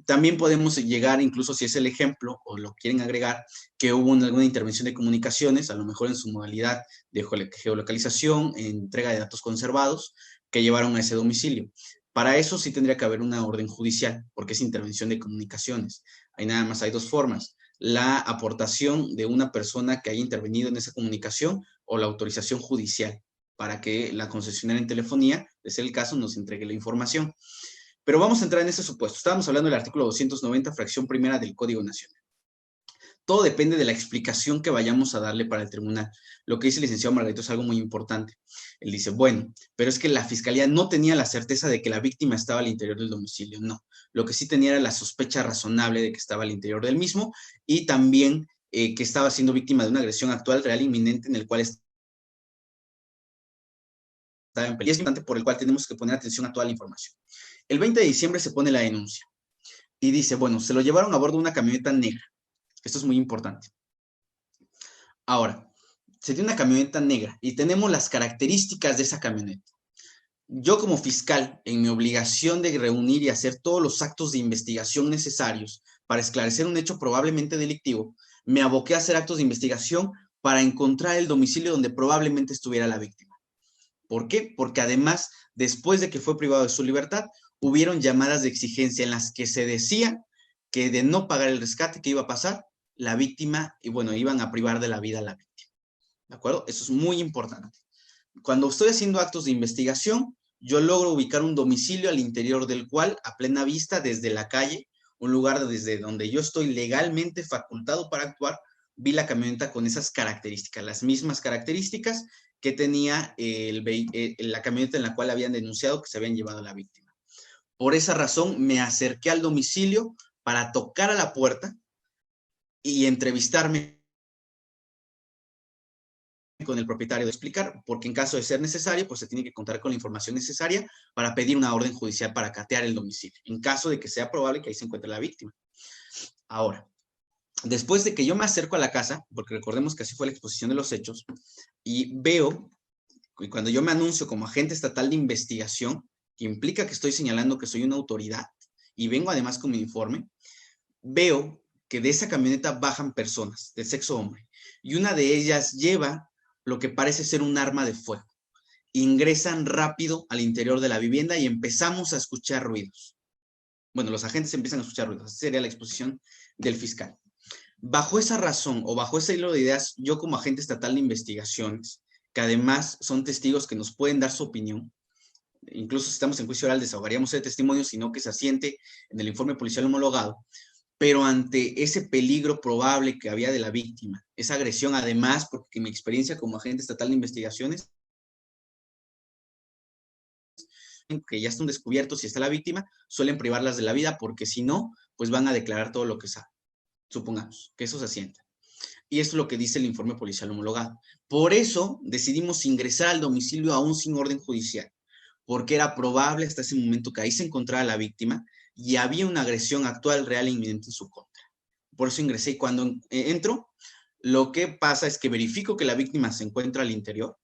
También podemos llegar, incluso si es el ejemplo, o lo quieren agregar, que hubo alguna intervención de comunicaciones, a lo mejor en su modalidad de geolocalización, entrega de datos conservados, que llevaron a ese domicilio. Para eso sí tendría que haber una orden judicial, porque es intervención de comunicaciones. Hay dos formas: la aportación de una persona que haya intervenido en esa comunicación o la autorización judicial para que la concesionaria en telefonía, de ser el caso, nos entregue la información. Pero vamos a entrar en ese supuesto. Estábamos hablando del artículo 290, fracción primera del Código Nacional. Todo depende de la explicación que vayamos a darle para el tribunal. Lo que dice el licenciado Margarito es algo muy importante. Él dice, bueno, pero es que la fiscalía no tenía la certeza de que la víctima estaba al interior del domicilio. No, lo que sí tenía era la sospecha razonable de que estaba al interior del mismo y también que estaba siendo víctima de una agresión actual, real, inminente, en el cual estaba en peligro. Y es importante, por el cual tenemos que poner atención a toda la información. El 20 de diciembre se pone la denuncia y dice, bueno, se lo llevaron a bordo de una camioneta negra. Esto es muy importante. Ahora, se tiene una camioneta negra y tenemos las características de esa camioneta. Yo como fiscal, en mi obligación de reunir y hacer todos los actos de investigación necesarios para esclarecer un hecho probablemente delictivo, me aboqué a hacer actos de investigación para encontrar el domicilio donde probablemente estuviera la víctima. ¿Por qué? Porque además, después de que fue privado de su libertad, hubieron llamadas de exigencia en las que se decía que de no pagar el rescate que iba a pasar, la víctima, y bueno, iban a privar de la vida a la víctima. ¿De acuerdo? Eso es muy importante. Cuando estoy haciendo actos de investigación, yo logro ubicar un domicilio al interior del cual, a plena vista, desde la calle, un lugar desde donde yo estoy legalmente facultado para actuar, vi la camioneta con esas características, las mismas características que tenía la camioneta en la cual habían denunciado que se habían llevado a la víctima. Por esa razón, me acerqué al domicilio para tocar a la puerta y entrevistarme con el propietario de explicar, porque en caso de ser necesario, pues se tiene que contar con la información necesaria para pedir una orden judicial para catear el domicilio, en caso de que sea probable que ahí se encuentre la víctima. Ahora, después de que yo me acerco a la casa, porque recordemos que así fue la exposición de los hechos, y veo, y cuando yo me anuncio como agente estatal de investigación, que implica que estoy señalando que soy una autoridad, y vengo además con mi informe, veo que de esa camioneta bajan personas de sexo hombre, y una de ellas lleva lo que parece ser un arma de fuego. Ingresan rápido al interior de la vivienda y empezamos a escuchar ruidos. Bueno, los agentes empiezan a escuchar ruidos. Esa sería la exposición del fiscal. Bajo esa razón o bajo ese hilo de ideas, yo como agente estatal de investigaciones, que además son testigos que nos pueden dar su opinión, incluso si estamos en juicio oral desahogaríamos ese testimonio, sino que se asiente en el informe policial homologado, pero ante ese peligro probable que había de la víctima, esa agresión, además, porque mi experiencia como agente estatal de investigaciones, que ya están descubiertos si está la víctima, suelen privarlas de la vida, porque si no, pues van a declarar todo lo que saben. Supongamos que eso se asienta. Y esto es lo que dice el informe policial homologado. Por eso decidimos ingresar al domicilio aún sin orden judicial, porque era probable hasta ese momento que ahí se encontraba la víctima y había una agresión actual, real e inminente en su contra. Por eso ingresé, y cuando entro, lo que pasa es que verifico que la víctima se encuentra al interior,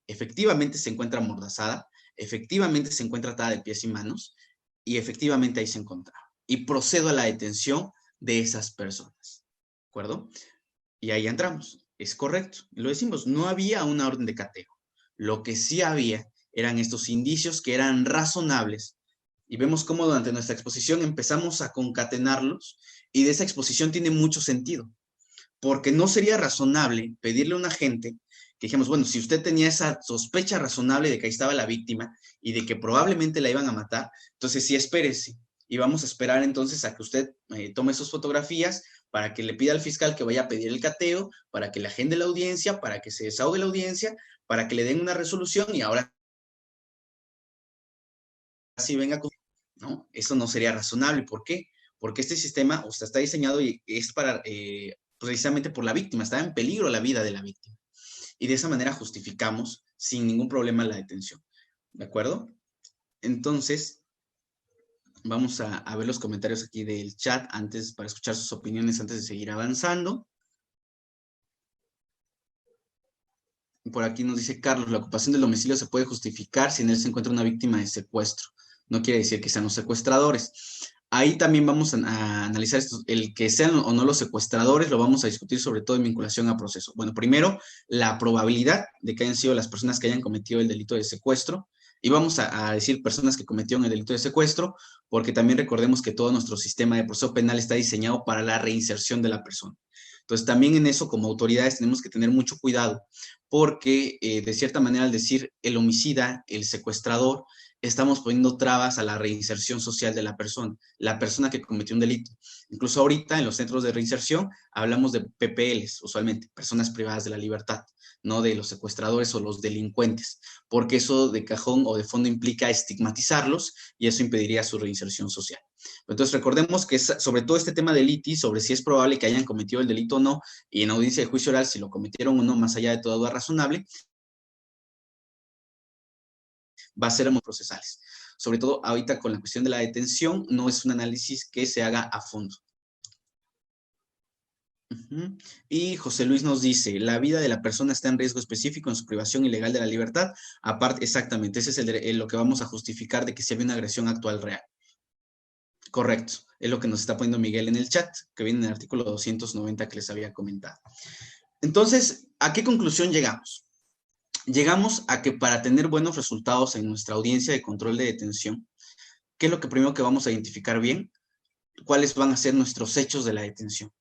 efectivamente se encuentra amordazada, efectivamente se encuentra atada de pies y manos, y efectivamente ahí se encontraba. Y procedo a la detención de esas personas, ¿de acuerdo? Y ahí entramos, es correcto, lo decimos, no había una orden de cateo. Lo que sí había eran estos indicios que eran razonables, y vemos cómo durante nuestra exposición empezamos a concatenarlos, y de esa exposición tiene mucho sentido, porque no sería razonable pedirle a un agente que dijimos, bueno, si usted tenía esa sospecha razonable de que ahí estaba la víctima y de que probablemente la iban a matar, entonces sí, espérese, y vamos a esperar entonces a que usted tome sus fotografías para que le pida al fiscal que vaya a pedir el cateo, para que le agende la audiencia, para que se desahogue la audiencia, para que le den una resolución y ahora sí venga con... ¿no? Eso no sería razonable. ¿Por qué? Porque este sistema, o sea, está diseñado y es para, precisamente por la víctima, está en peligro la vida de la víctima. Y de esa manera justificamos sin ningún problema la detención. ¿De acuerdo? Entonces, vamos a ver los comentarios aquí del chat antes, para escuchar sus opiniones antes de seguir avanzando. Por aquí nos dice Carlos, la ocupación del domicilio se puede justificar si en él se encuentra una víctima de secuestro. No quiere decir que sean los secuestradores. Ahí también vamos a analizar esto, el que sean o no los secuestradores, lo vamos a discutir sobre todo en vinculación a proceso. Bueno, primero, la probabilidad de que hayan sido las personas que hayan cometido el delito de secuestro. Y vamos a decir personas que cometieron el delito de secuestro, porque también recordemos que todo nuestro sistema de proceso penal está diseñado para la reinserción de la persona. Entonces, también en eso, como autoridades, tenemos que tener mucho cuidado, porque de cierta manera, al decir el homicida, el secuestrador, estamos poniendo trabas a la reinserción social de la persona que cometió un delito. Incluso ahorita en los centros de reinserción hablamos de PPLs, usualmente, personas privadas de la libertad, no de los secuestradores o los delincuentes, porque eso de cajón o de fondo implica estigmatizarlos y eso impediría su reinserción social. Entonces recordemos que sobre todo este tema del litis, sobre si es probable que hayan cometido el delito o no, y en audiencia de juicio oral si lo cometieron o no, más allá de toda duda razonable, va a ser muy procesales. Sobre todo ahorita con la cuestión de la detención, no es un análisis que se haga a fondo. Y José Luis nos dice, la vida de la persona está en riesgo específico en su privación ilegal de la libertad. Aparte, exactamente, ese es lo que vamos a justificar de que si había una agresión actual real. Correcto, es lo que nos está poniendo Miguel en el chat, que viene en el artículo 290 que les había comentado. Entonces, ¿a qué conclusión llegamos? Llegamos a que para tener buenos resultados en nuestra audiencia de control de detención, ¿qué es lo que primero que vamos a identificar bien? ¿Cuáles van a ser nuestros hechos de la detención?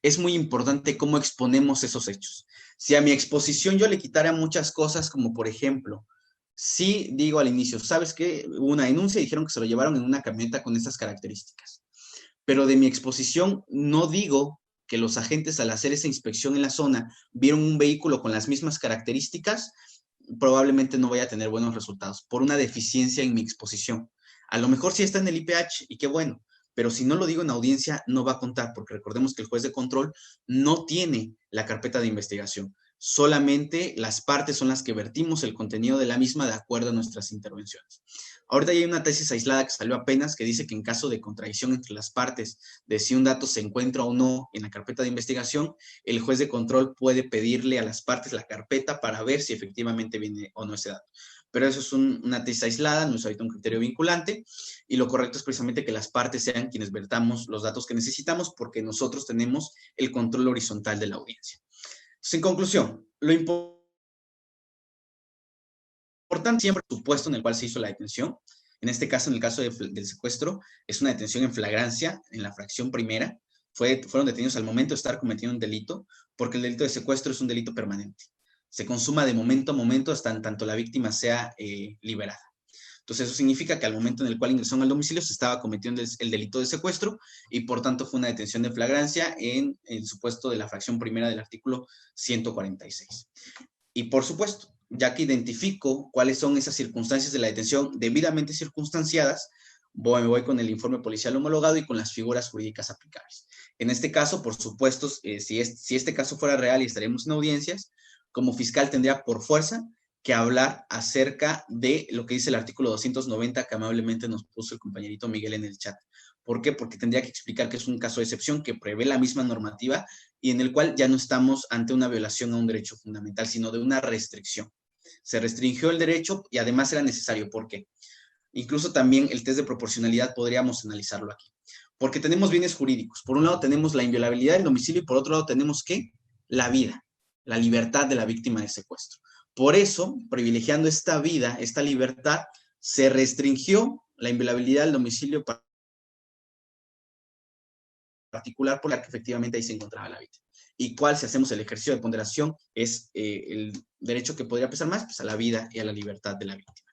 Es muy importante cómo exponemos esos hechos. Si a mi exposición yo le quitara muchas cosas, como por ejemplo, si digo al inicio, ¿sabes qué? Hubo una denuncia y dijeron que se lo llevaron en una camioneta con estas características. Pero de mi exposición no digo que los agentes al hacer esa inspección en la zona vieron un vehículo con las mismas características, probablemente no vaya a tener buenos resultados por una deficiencia en mi exposición. A lo mejor sí está en el IPH y qué bueno, pero si no lo digo en audiencia no va a contar, porque recordemos que el juez de control no tiene la carpeta de investigación. Solamente las partes son las que vertimos el contenido de la misma de acuerdo a nuestras intervenciones. Ahorita hay una tesis aislada que salió apenas que dice que en caso de contradicción entre las partes de si un dato se encuentra o no en la carpeta de investigación, el juez de control puede pedirle a las partes la carpeta para ver si efectivamente viene o no ese dato. Pero eso es una tesis aislada, no es ahorita un criterio vinculante, y lo correcto es precisamente que las partes sean quienes vertamos los datos que necesitamos porque nosotros tenemos el control horizontal de la audiencia. Entonces, en conclusión, lo importante siempre el supuesto en el cual se hizo la detención. En este caso, en el caso del secuestro, es una detención en flagrancia, en la fracción primera. Fueron detenidos al momento de estar cometiendo un delito, porque el delito de secuestro es un delito permanente. Se consuma de momento a momento hasta en tanto la víctima sea liberada. Entonces, eso significa que al momento en el cual ingresaron al domicilio se estaba cometiendo el delito de secuestro y, por tanto, fue una detención de flagrancia en el supuesto de la fracción primera del artículo 146. Y, por supuesto, ya que identifico cuáles son esas circunstancias de la detención debidamente circunstanciadas, me voy con el informe policial homologado y con las figuras jurídicas aplicables. En este caso, por supuesto, si este caso fuera real y estaríamos en audiencias, como fiscal tendría por fuerza que hablar acerca de lo que dice el artículo 290 que amablemente nos puso el compañerito Miguel en el chat. ¿Por qué? Porque tendría que explicar que es un caso de excepción que prevé la misma normativa y en el cual ya no estamos ante una violación a un derecho fundamental, sino de una restricción. Se restringió el derecho y además era necesario. ¿Por qué? Incluso también el test de proporcionalidad podríamos analizarlo aquí. Porque tenemos bienes jurídicos. Por un lado tenemos la inviolabilidad del domicilio y por otro lado tenemos ¿qué? La vida, la libertad de la víctima de secuestro. Por eso, privilegiando esta vida, esta libertad, se restringió la inviolabilidad del domicilio particular por la que efectivamente ahí se encontraba la víctima. ¿Y cuál, si hacemos el ejercicio de ponderación, es el derecho que podría pesar más? Pues a la vida y a la libertad de la víctima.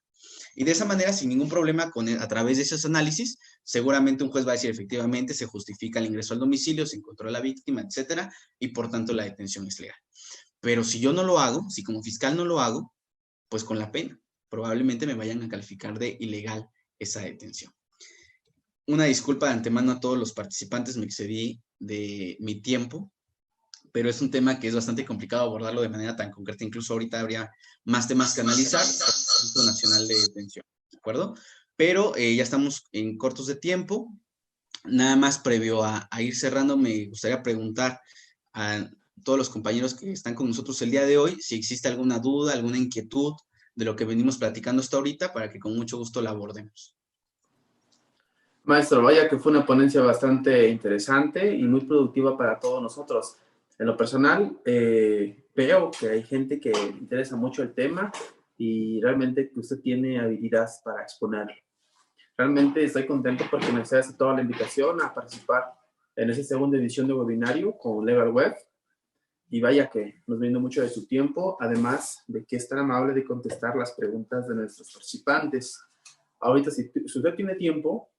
Y de esa manera, sin ningún problema, a través de esos análisis, seguramente un juez va a decir efectivamente se justifica el ingreso al domicilio, se encontró a la víctima, etcétera, y por tanto la detención es legal. Pero si yo no lo hago, si como fiscal no lo hago, pues con la pena, probablemente me vayan a calificar de ilegal esa detención. Una disculpa de antemano a todos los participantes, me excedí de mi tiempo, pero es un tema que es bastante complicado abordarlo de manera tan concreta. Incluso ahorita habría más temas que analizar por el Instituto Nacional de Detención, ¿de acuerdo? Pero ya estamos en cortos de tiempo. Nada más previo a ir cerrando, me gustaría preguntar a todos los compañeros que están con nosotros el día de hoy si existe alguna duda, alguna inquietud de lo que venimos platicando hasta ahorita para que con mucho gusto la abordemos. Maestro, vaya que fue una ponencia bastante interesante y muy productiva para todos nosotros. En lo personal, veo que hay gente que le interesa mucho el tema y realmente que usted tiene habilidad para exponerlo. Realmente estoy contento porque nos ha aceptado la invitación a participar en esa segunda edición de webinario con Legal Web. Y vaya que nos brindó mucho de su tiempo, además de que es tan amable de contestar las preguntas de nuestros participantes. Ahorita, si usted tiene tiempo,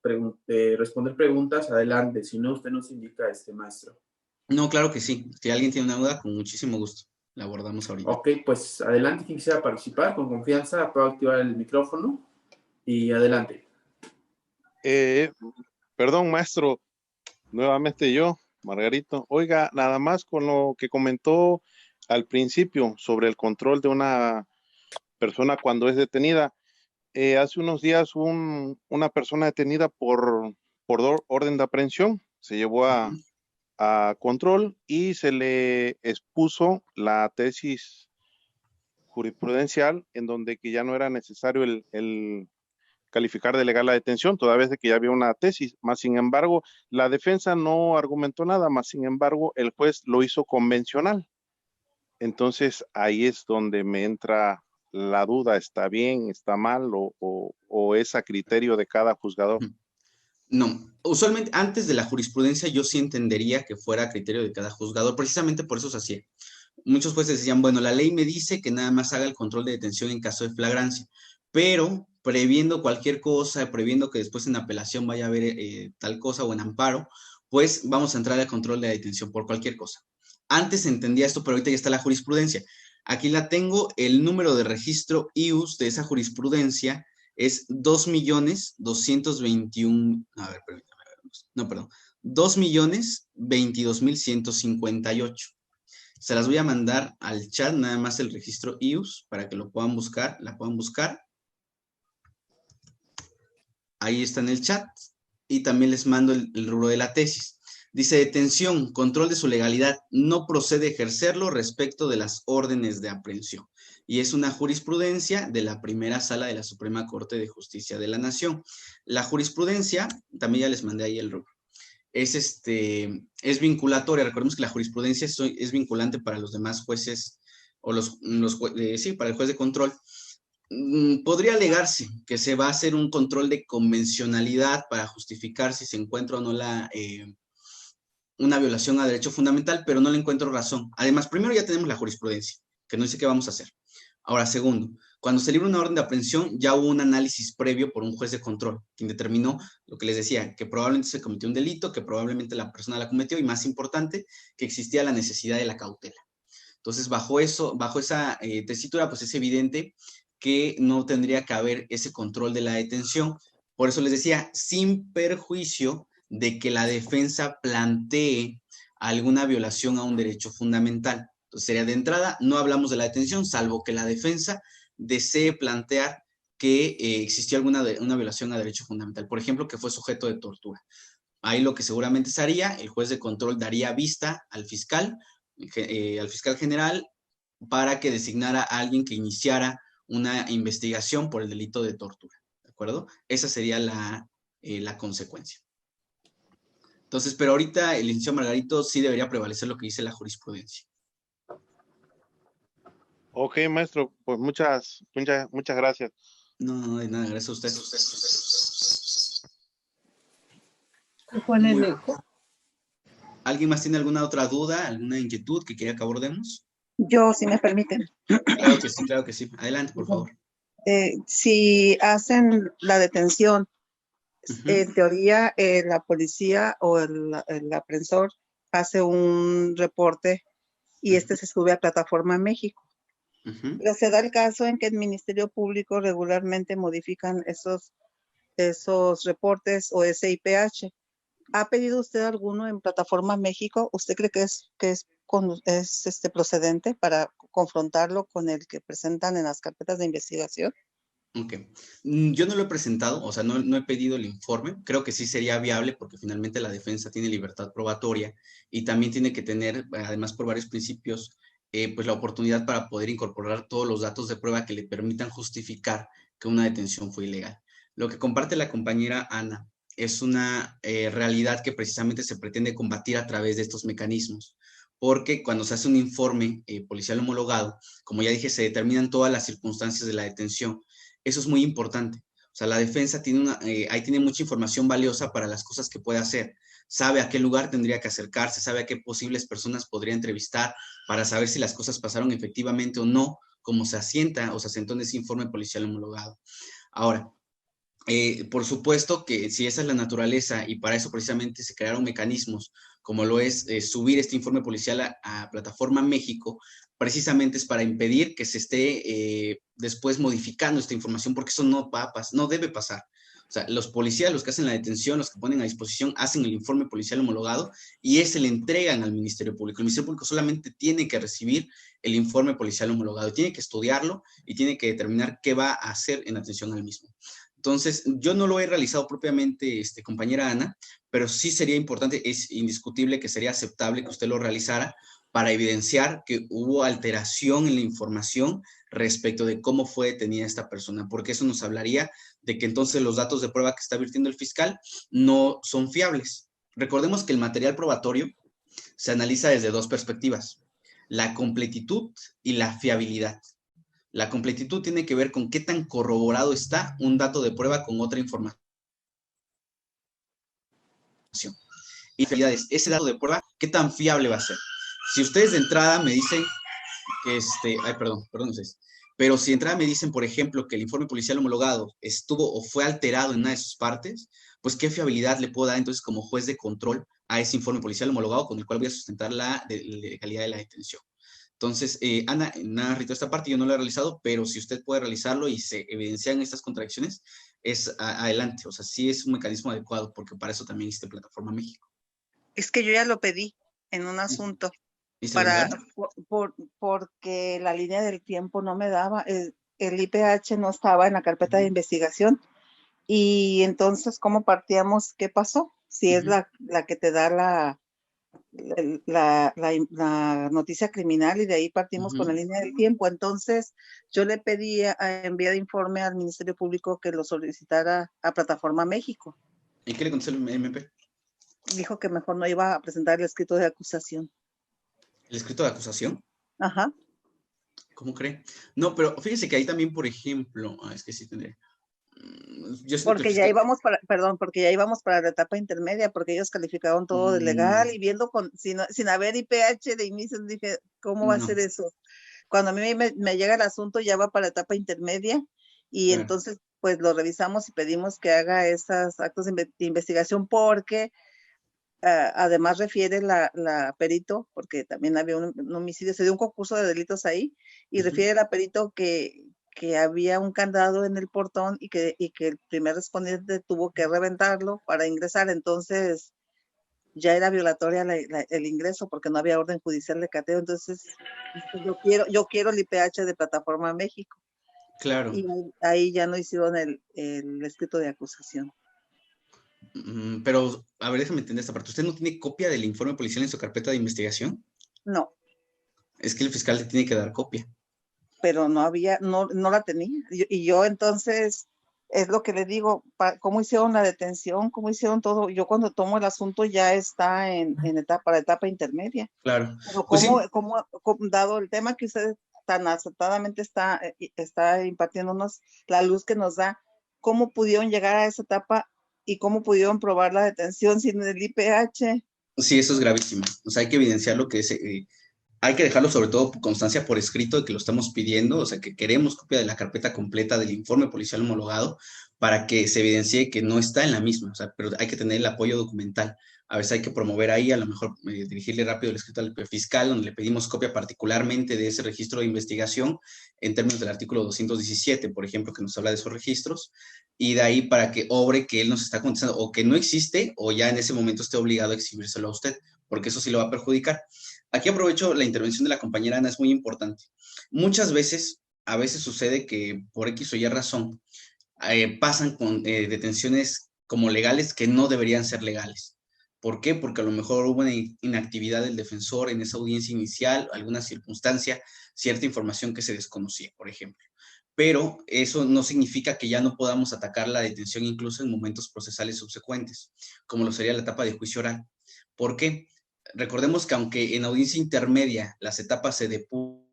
responder preguntas, adelante. Si no, usted nos indica, maestro. No, claro que sí. Si alguien tiene una duda, con muchísimo gusto la abordamos ahorita. Ok, pues adelante, quien quisiera participar, con confianza, puedo activar el micrófono y adelante. Perdón, maestro, nuevamente yo, Margarito. Oiga, nada más con lo que comentó al principio sobre el control de una persona cuando es detenida. Hace unos días una persona detenida por orden de aprehensión se llevó a control y se le expuso la tesis jurisprudencial en donde que ya no era necesario el calificar de legal la detención, toda vez de que ya había una tesis. Más sin embargo, la defensa no argumentó nada, más sin embargo, el juez lo hizo convencional. Entonces, ahí es donde me entra la duda, ¿está bien, está mal o es a criterio de cada juzgador? No, usualmente antes de la jurisprudencia yo sí entendería que fuera a criterio de cada juzgador, precisamente por eso se hacía. Muchos jueces decían, bueno, la ley me dice que nada más haga el control de detención en caso de flagrancia, pero previendo cualquier cosa, previendo que después en apelación vaya a haber tal cosa o en amparo, pues vamos a entrar al control de detención por cualquier cosa. Antes se entendía esto, pero ahorita ya está la jurisprudencia. Aquí la tengo, el número de registro IUS de esa jurisprudencia es 2.022.158. Se las voy a mandar al chat, nada más el registro IUS, para que lo puedan buscar, la puedan buscar. Ahí está en el chat. Y también les mando el rubro de la tesis. Dice, detención, control de su legalidad, no procede ejercerlo respecto de las órdenes de aprehensión. Y es una jurisprudencia de la primera sala de la Suprema Corte de Justicia de la Nación. La jurisprudencia, también ya les mandé ahí el rubro, es vinculatoria. Recordemos que la jurisprudencia es vinculante para los demás jueces, o sí, para el juez de control. Podría alegarse que se va a hacer un control de convencionalidad para justificar si se encuentra o no una violación a derecho fundamental, pero no le encuentro razón. Además, primero ya tenemos la jurisprudencia, que no sé qué vamos a hacer. Ahora, segundo, Cuando se libra una orden de aprehensión, ya hubo un análisis previo por un juez de control, quien determinó lo que les decía, que probablemente se cometió un delito, que probablemente la persona la cometió, y más importante, que existía la necesidad de la cautela. Entonces, bajo esa tesitura, pues es evidente que no tendría que haber ese control de la detención. Por eso les decía, sin perjuicio de que la defensa plantee alguna violación a un derecho fundamental. Entonces, sería de entrada, no hablamos de la detención, salvo que la defensa desee plantear que existió una violación a derecho fundamental. Por ejemplo, que fue sujeto de tortura. Ahí lo que seguramente se haría, el juez de control daría vista al fiscal general para que designara a alguien que iniciara una investigación por el delito de tortura, ¿de acuerdo? Esa sería la consecuencia. Entonces, pero ahorita el licenciado Margarito sí debería prevalecer lo que dice la jurisprudencia. Ok, maestro, pues muchas gracias. No, de nada, gracias a usted. ¿Cuál es el eco? ¿Alguien más tiene alguna otra duda, alguna inquietud que quiera que abordemos? Yo, si me permiten. Claro que sí. Adelante, por favor. Si hacen la detención, en teoría la policía o el aprensor hace un reporte y este se sube a Plataforma México. Pero se da el caso en que el Ministerio Público regularmente modifican esos reportes o ese IPH. ¿Ha pedido usted alguno en Plataforma México? ¿Usted cree que es procedente para confrontarlo con el que presentan en las carpetas de investigación? Ok. Yo no lo he presentado, o sea, no he pedido el informe. Creo que sí sería viable porque finalmente la defensa tiene libertad probatoria y también tiene que tener, además por varios principios, pues la oportunidad para poder incorporar todos los datos de prueba que le permitan justificar que una detención fue ilegal. Lo que comparte la compañera Ana es una realidad que precisamente se pretende combatir a través de estos mecanismos, porque cuando se hace un informe policial homologado, como ya dije, se determinan todas las circunstancias de la detención. Eso es muy importante. O sea, la defensa ahí tiene mucha información valiosa para las cosas que puede hacer. Sabe a qué lugar tendría que acercarse, sabe a qué posibles personas podría entrevistar para saber si las cosas pasaron efectivamente o no, como se asienta o se asentó en ese informe policial homologado. Ahora, por supuesto que si esa es la naturaleza y para eso precisamente se crearon mecanismos como lo es subir este informe policial a Plataforma México, precisamente es para impedir que se esté después modificando esta información, porque eso no debe pasar. O sea, los policías, los que hacen la detención, los que ponen a disposición, hacen el informe policial homologado y ese le entregan al Ministerio Público. El Ministerio Público solamente tiene que recibir el informe policial homologado, tiene que estudiarlo y tiene que determinar qué va a hacer en atención al mismo. Entonces, yo no lo he realizado propiamente, compañera Ana, pero sí sería importante, es indiscutible que sería aceptable que usted lo realizara para evidenciar que hubo alteración en la información respecto de cómo fue detenida esta persona, porque eso nos hablaría de que entonces los datos de prueba que está virtiendo el fiscal no son fiables. Recordemos que el material probatorio se analiza desde dos perspectivas, la completitud y la fiabilidad. La completitud tiene que ver con qué tan corroborado está un dato de prueba con otra información. Y fiabilidad es ese dato de prueba, qué tan fiable va a ser. Si ustedes de entrada me dicen que perdón ustedes. Pero si de entrada me dicen, por ejemplo, que el informe policial homologado estuvo o fue alterado en una de sus partes, pues qué fiabilidad le puedo dar entonces como juez de control a ese informe policial homologado con el cual voy a sustentar la legalidad de la detención. Entonces, Ana, nada, Rito, esta parte yo no la he realizado, pero si usted puede realizarlo y se evidencian estas contradicciones, es adelante. O sea, sí es un mecanismo adecuado, porque para eso también existe Plataforma México. Es que yo ya lo pedí en un asunto, porque la línea del tiempo no me daba, el IPH no estaba en la carpeta de investigación, y entonces, ¿cómo partíamos? ¿Qué pasó? Si es la que te da la noticia criminal y de ahí partimos con la línea del tiempo. Entonces yo le pedí a enviar informe al Ministerio Público que lo solicitara a Plataforma México. ¿Y qué le contestó el MP? Dijo que mejor no iba a presentar el escrito de acusación. ¿El escrito de acusación? Ajá. ¿Cómo cree? No, pero fíjese que ahí también, por ejemplo, es que sí tendría. Porque ya íbamos para la etapa intermedia, porque ellos calificaron todo de legal y viendo sin haber IPH de inicio, dije, ¿cómo va a ser eso? Cuando a mí me llega el asunto ya va para etapa intermedia y Claro. entonces pues lo revisamos y pedimos que haga esos actos de investigación porque además refiere la perito, porque también había un homicidio, se dio un concurso de delitos ahí, y refiere la perito que había un candado en el portón y que el primer respondiente tuvo que reventarlo para ingresar, entonces ya era violatoria el ingreso porque no había orden judicial de cateo, entonces yo quiero el IPH de Plataforma México. Claro. Y ahí ya no hicieron el escrito de acusación. Pero, a ver, déjame entender esta parte. ¿Usted no tiene copia del informe policial en su carpeta de investigación? No. Es que el fiscal le tiene que dar copia. Pero no la tenía. Y yo entonces, es lo que le digo, ¿cómo hicieron la detención? ¿Cómo hicieron todo? Yo cuando tomo el asunto ya está para etapa intermedia. Claro. Pero Pues sí. ¿cómo, dado el tema que usted tan acertadamente está impartiéndonos, la luz que nos da, cómo pudieron llegar a esa etapa y cómo pudieron probar la detención sin el IPH? Sí, eso es gravísimo. O sea, hay que evidenciar lo que es... hay que dejarlo sobre todo constancia por escrito de que lo estamos pidiendo, o sea, que queremos copia de la carpeta completa del informe policial homologado para que se evidencie que no está en la misma, o sea, pero hay que tener el apoyo documental. A veces hay que promover ahí, a lo mejor dirigirle rápido el escrito al fiscal, donde le pedimos copia particularmente de ese registro de investigación en términos del artículo 217, por ejemplo, que nos habla de esos registros, y de ahí para que obre que él nos está contestando o que no existe o ya en ese momento esté obligado a exhibírselo a usted, porque eso sí lo va a perjudicar. Aquí aprovecho la intervención de la compañera Ana, es muy importante. Muchas veces, a veces sucede que por X o Y razón, pasan con detenciones como legales que no deberían ser legales. ¿Por qué? Porque a lo mejor hubo una inactividad del defensor en esa audiencia inicial, alguna circunstancia, cierta información que se desconocía, por ejemplo. Pero eso no significa que ya no podamos atacar la detención incluso en momentos procesales subsecuentes, como lo sería la etapa de juicio oral. ¿Por qué? Recordemos que aunque en audiencia intermedia las etapas se depuran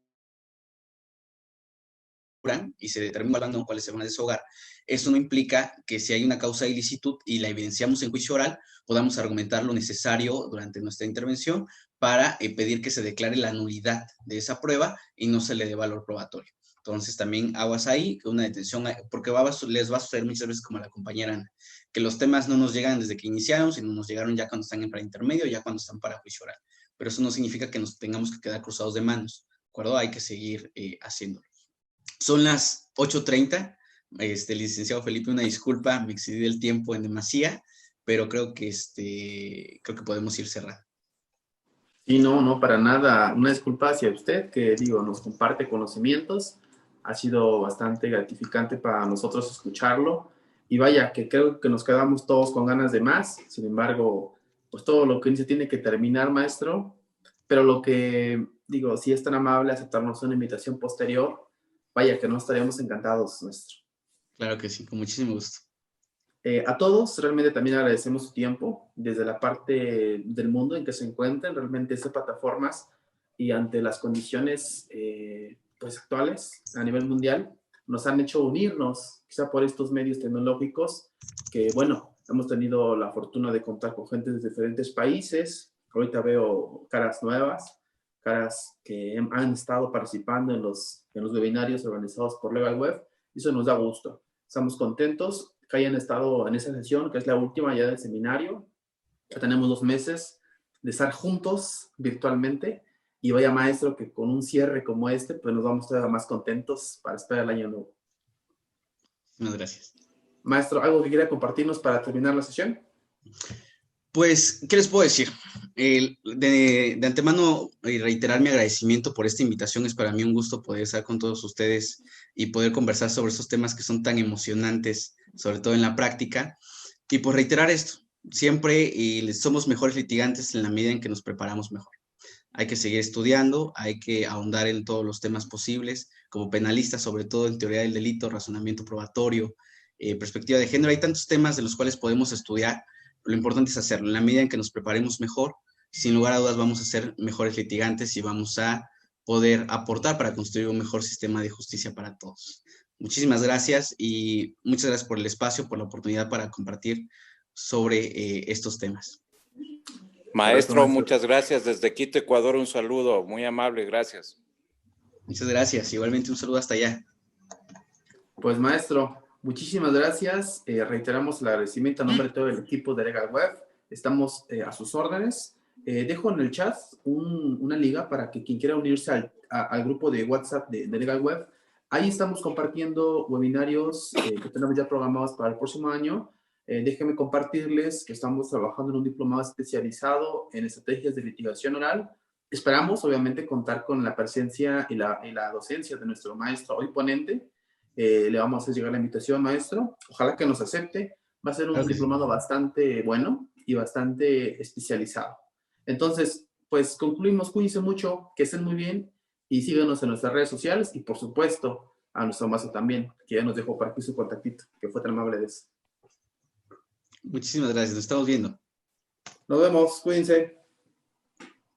y se determina cuáles se van a deshogar, eso no implica que si hay una causa de ilicitud y la evidenciamos en juicio oral, podamos argumentar lo necesario durante nuestra intervención para pedir que se declare la nulidad de esa prueba y no se le dé valor probatorio. Entonces también aguas ahí, que una detención, porque les va a suceder muchas veces como a la compañera Ana, que los temas no nos llegan desde que iniciaron, sino nos llegaron ya cuando están en preintermedio, ya cuando están para juicio oral. Pero eso no significa que nos tengamos que quedar cruzados de manos, ¿de acuerdo? Hay que seguir haciéndolo. Son las 8:30. Licenciado Felipe, una disculpa, me excedí del tiempo en demasía, pero creo que podemos ir cerrando. Sí, no, para nada. Una disculpa hacia usted, que digo, nos comparte conocimientos. Ha sido bastante gratificante para nosotros escucharlo. Y vaya, que creo que nos quedamos todos con ganas de más. Sin embargo, pues todo lo que dice tiene que terminar, maestro. Pero lo que digo, si es tan amable aceptarnos una invitación posterior, vaya que no estaríamos encantados, maestro. Claro que sí, con muchísimo gusto. A todos realmente también agradecemos su tiempo desde la parte del mundo en que se encuentran realmente estas plataformas y ante las condiciones pues actuales a nivel mundial nos han hecho unirnos quizá por estos medios tecnológicos que bueno, hemos tenido la fortuna de contar con gente de diferentes países. Ahorita veo caras nuevas, caras que han estado participando en los webinarios organizados por Legal Web y eso nos da gusto. Estamos contentos que hayan estado en esa sesión, que es la última ya del seminario. Ya tenemos 2 meses de estar juntos virtualmente y vaya maestro que con un cierre como este, pues nos vamos todavía más contentos para esperar el año nuevo. Muchas gracias. Maestro, ¿algo que quiera compartirnos para terminar la sesión? Pues, ¿qué les puedo decir? De antemano, reiterar mi agradecimiento por esta invitación. Es para mí un gusto poder estar con todos ustedes y poder conversar sobre esos temas que son tan emocionantes, sobre todo en la práctica. Y pues reiterar esto, siempre somos mejores litigantes en la medida en que nos preparamos mejor. Hay que seguir estudiando, hay que ahondar en todos los temas posibles, como penalistas, sobre todo en teoría del delito, razonamiento probatorio, perspectiva de género. Hay tantos temas de los cuales podemos estudiar. Lo importante es hacerlo. En la medida en que nos preparemos mejor, sin lugar a dudas vamos a ser mejores litigantes y vamos a poder aportar para construir un mejor sistema de justicia para todos. Muchísimas gracias y muchas gracias por el espacio, por la oportunidad para compartir sobre estos temas. Maestro, muchas gracias. Desde Quito, Ecuador, un saludo muy amable. Gracias. Muchas gracias. Igualmente un saludo hasta allá. Pues maestro, muchísimas gracias. Reiteramos el agradecimiento a nombre de todo el equipo de Legal Web. Estamos a sus órdenes. Dejo en el chat una liga para que quien quiera unirse al grupo de WhatsApp de Legal Web. Ahí estamos compartiendo webinarios que tenemos ya programados para el próximo año. Déjenme compartirles que estamos trabajando en un diplomado especializado en estrategias de litigación oral. Esperamos, obviamente, contar con la presencia y la docencia de nuestro maestro hoy ponente. Le vamos a hacer llegar la invitación, maestro. Ojalá que nos acepte. Va a ser un diplomado bastante bueno y bastante especializado. Entonces, pues concluimos. Cuídense mucho, que estén muy bien y síganos en nuestras redes sociales y, por supuesto, a nuestro maestro también, que ya nos dejó por aquí su contactito, que fue tan amable de eso. Muchísimas gracias. Nos estamos viendo. Nos vemos. Cuídense.